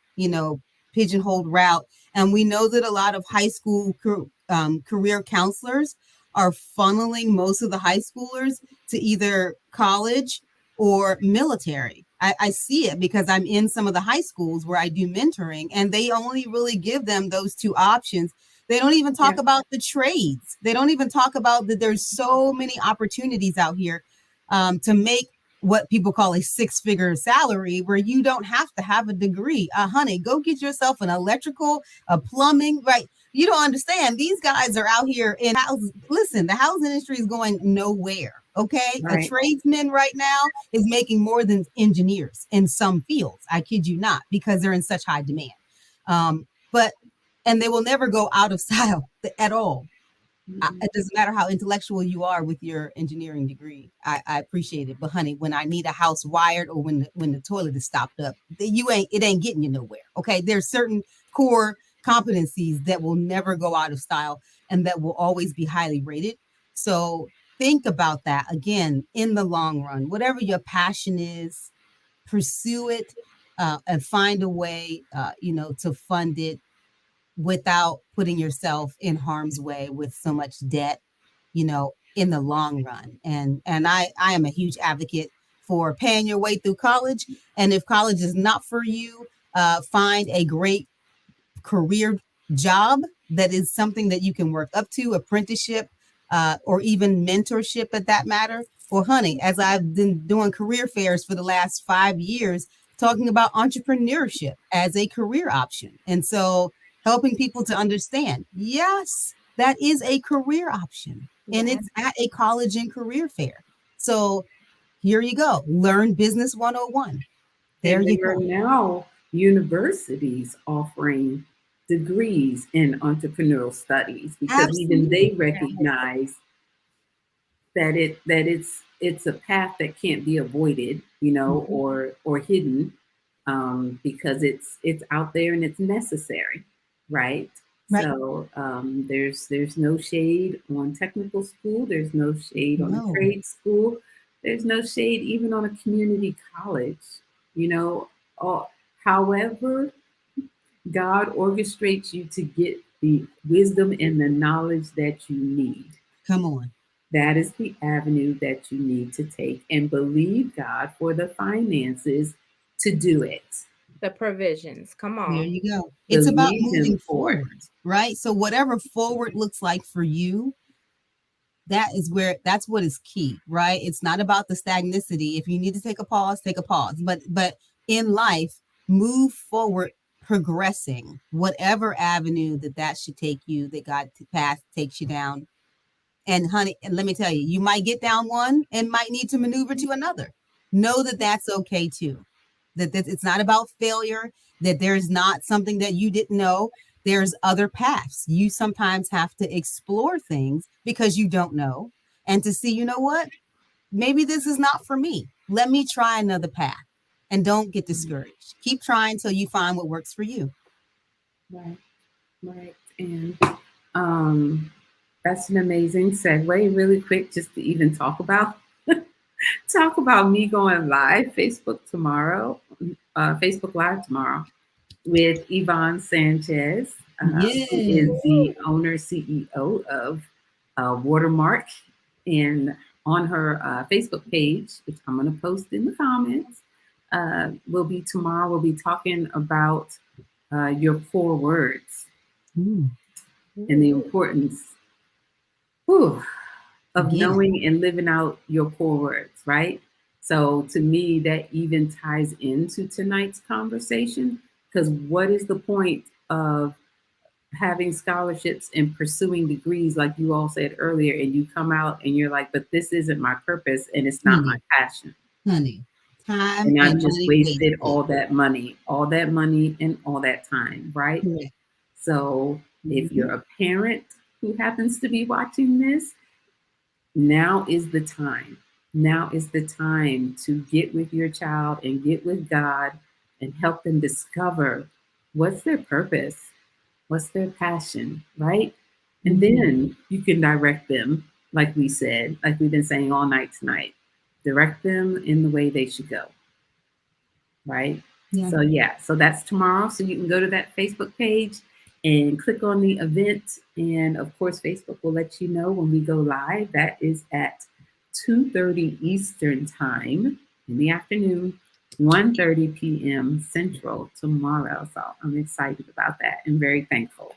pigeonholed route. And we know that a lot of high school career counselors are funneling most of the high schoolers to either college or military. I see it because I'm in some of the high schools where I do mentoring, and they only really give them those two options. They don't even talk about the trades. They don't even talk about that there's so many opportunities out here to make what people call a six-figure salary, where you don't have to have a degree. Honey, go get yourself an electrical, a plumbing, right? You don't understand. These guys are out here in house. Listen, the house industry is going nowhere. Okay. Right. A tradesman right now is making more than engineers in some fields. I kid you not, because they're in such high demand. And they will never go out of style at all. It doesn't matter how intellectual you are with your engineering degree. I appreciate it. But honey, when I need a house wired, or when the toilet is stopped up, it ain't getting you nowhere. Okay. There's certain core competencies that will never go out of style and that will always be highly rated. So think about that again in the long run. Whatever your passion is, pursue it, and find a way, to fund it without putting yourself in harm's way with so much debt, in the long run. And I am a huge advocate for paying your way through college. And if college is not for you, find a great career job that is something that you can work up to, apprenticeship, or even mentorship at that matter. Well, honey, as I've been doing career fairs for the last 5 years, talking about entrepreneurship as a career option. And so helping people to understand, yes, that is a career option, and it's at a college and career fair. So here you go. Learn Business 101. There you go. Now universities offering degrees in entrepreneurial studies, because even they recognize that it's a path that can't be avoided, or hidden, because it's out there and it's necessary, right? So there's no shade on technical school. There's no shade on a trade school. There's no shade even on a community college. However God orchestrates you to get the wisdom and the knowledge that you need. Come on. That is the avenue that you need to take, and believe God for the finances to do it. The provisions. Come on. There you go. It's about moving forward, right? So whatever forward looks like for you, that's what is key, right? It's not about the stagnicity. If you need to take a pause, take a pause. But in life, move forward, progressing, whatever avenue that should take you, that God path takes you down. And honey, and let me tell you, you might get down one and might need to maneuver to another. Know that that's okay too. That it's not about failure, that there's not something that you didn't know. There's other paths. You sometimes have to explore things because you don't know, and to see, what, maybe this is not for me. Let me try another path, and don't get discouraged. Keep trying till you find what works for you. Right. And that's an amazing segue. Really quick, just to even talk about me going live Facebook Live tomorrow with Yvonne Sanchez, who is the owner CEO of Watermark, and on her Facebook page, which I'm going to post in the comments, will be tomorrow. We'll be talking about your core words and the importance of knowing and living out your core words, right? So to me, that even ties into tonight's conversation, because what is the point of having scholarships and pursuing degrees, like you all said earlier, and you come out and you're like, but this isn't my purpose and it's not my passion. Honey, time and I've just wasted all that money and all that time, right? So if you're a parent who happens to be watching this, Now is the time. Now is the time to get with your child and get with God and help them discover what's their purpose, what's their passion, right? And then you can direct them, like we said, like we've been saying all night tonight. Direct them in the way they should go, right? Yeah. So yeah, so that's tomorrow. So you can go to that Facebook page and click on the event. And of course, Facebook will let you know when we go live. That is at 2:30 Eastern time in the afternoon, 1:30 p.m. Central tomorrow. So I'm excited about that and very thankful.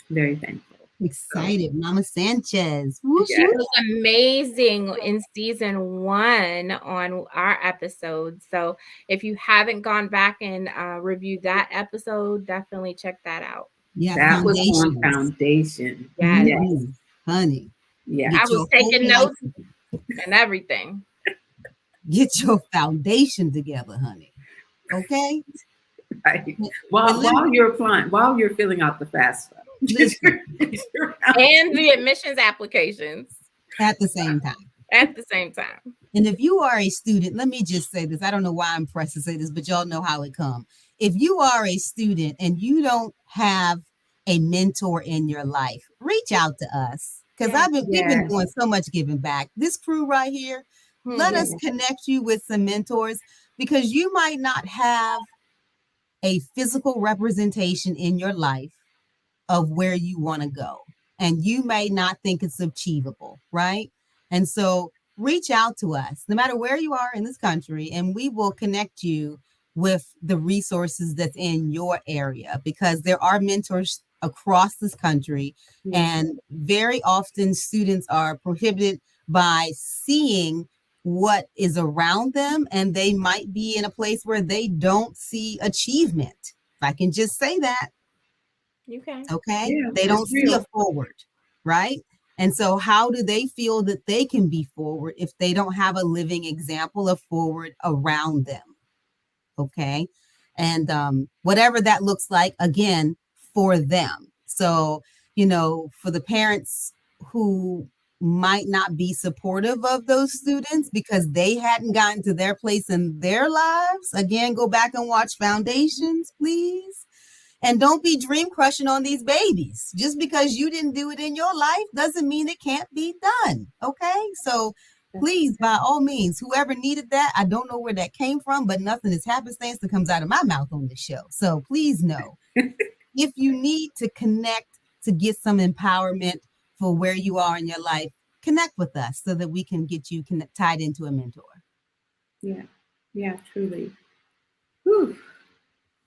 Very thankful. So, Excited, Mama Sanchez. yeah. It was amazing in season 1 on our episode. So if you haven't gone back and reviewed that episode, definitely check that out. Yeah, That was on foundations. foundation. Yes. Yes. Honey, Yeah. I get was your whole taking life, notes and everything. get your foundation together, honey. Okay? Right. But While you're applying, while you're filling out the FAFSA. listen, And the admissions applications at the same time. at the same time. And if you are a student, let me just say this. I don't know why I'm pressed to say this, but y'all know how it comes. If you are a student and you don't have a mentor in your life, reach out to us. Because we've been doing so much giving back. This crew right here, let us connect you with some mentors, because you might not have a physical representation in your life of where you want to go. And you may not think it's achievable, right? And so reach out to us, no matter where you are in this country, and we will connect you with the resources that's in your area, because there are mentors across this country. And very often students are prohibited by seeing what is around them, and they might be in a place where they don't see achievement. If I can just say that. Okay. Yeah, They don't see a forward, right? And so how do they feel that they can be forward if they don't have a living example of forward around them? Okay. And whatever that looks like, again, for them. So, for the parents who might not be supportive of those students because they hadn't gotten to their place in their lives, again, go back and watch Foundations, please. And don't be dream crushing on these babies. Just because you didn't do it in your life doesn't mean it can't be done. Okay. So please, by all means, whoever needed that, I don't know where that came from, but nothing is happenstance that comes out of my mouth on this show. So please know, if you need to connect to get some empowerment for where you are in your life, connect with us so that we can get you tied into a mentor. Yeah. Yeah, truly. Whew.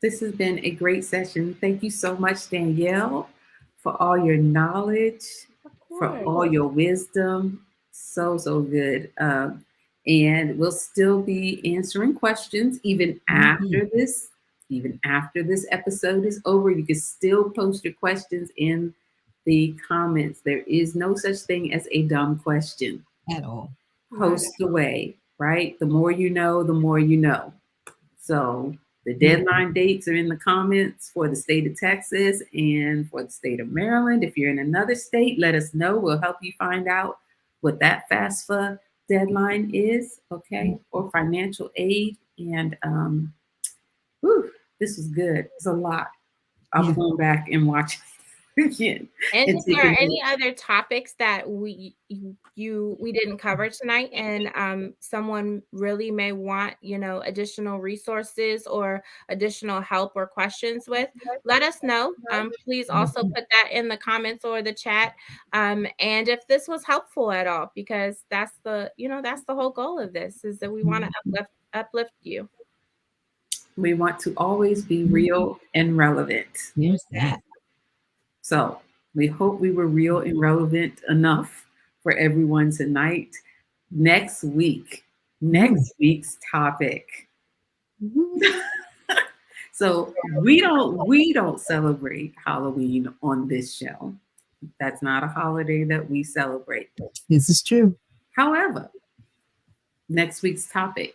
This has been a great session. Thank you so much, Danielle, for all your knowledge, for all your wisdom. So, so good. And we'll still be answering questions even after this. Even after this episode is over, you can still post your questions in the comments. There is no such thing as a dumb question at all. Post away, right? The more you know, the more you know. So the deadline dates are in the comments for the state of Texas and for the state of Maryland. If you're in another state, let us know. We'll help you find out what that FAFSA deadline is, okay, or financial aid. And this was good. It's a lot. I'm going back and watching again. And if there are any other topics that we didn't cover tonight, and someone really may want, additional resources or additional help or questions with, let us know. Please also put that in the comments or the chat. And if this was helpful at all, because that's the whole goal of this, is that we want to uplift you. We want to always be real and relevant. There's that. So we hope we were real and relevant enough for everyone tonight. Next week's topic. So we don't celebrate Halloween on this show. That's not a holiday that we celebrate. This is true. However, next week's topic.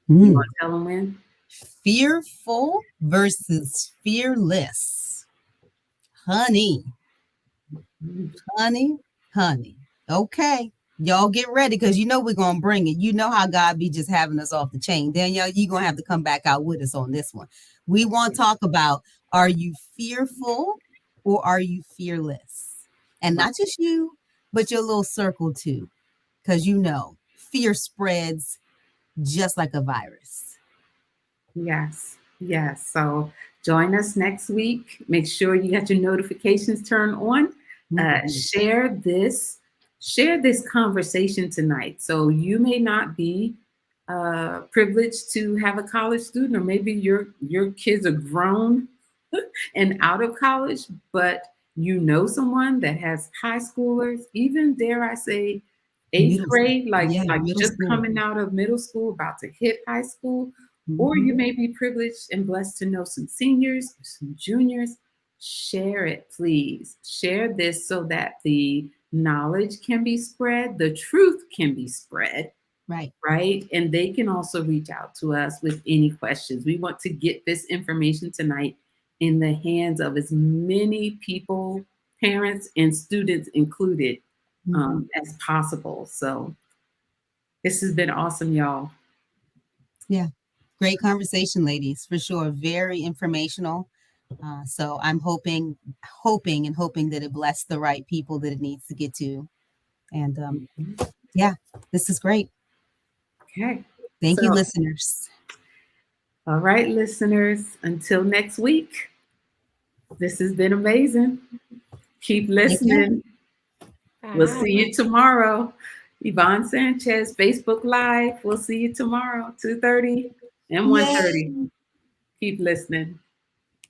You want to tell them when? Fearful versus fearless. Honey. Okay. Y'all get ready because you know we're gonna bring it. You know how God be just having us off the chain. Danielle, you're gonna have to come back out with us on this one. We want to talk about, are you fearful or are you fearless? And Right. not just you, but your little circle too. Because you know, fear spreads just like a virus. Yes, yes. So join us next week. Make sure you got your notifications turned on. Mhm. Share this conversation tonight. So you may not be privileged to have a college student, or maybe your kids are grown and out of college, but you know someone that has high schoolers, even dare I say, eighth Middle, grade, like yeah, like middle just school. coming out of middle school, about to hit high school, or Mhm. you may be privileged and blessed to know some seniors or some juniors. Share it, please. Share this so that the knowledge can be spread, the truth can be spread, Right. right? And they can also reach out to us with any questions. We want to get this information tonight in the hands of as many people, parents and students included, Mhm. as possible. So this has been awesome, y'all. Yeah. Great conversation, ladies, for sure. Very informational. So I'm hoping that it bless the right people that it needs to get to. And Mhm. yeah, this is great. Okay. Thank you, So, listeners. all right, listeners, until next week, this has been amazing. Keep Take care. listening. We'll Bye. see you tomorrow. Yvonne Sanchez, Facebook Live. We'll see you tomorrow, 2:30 and Yay. 1:30. Keep listening.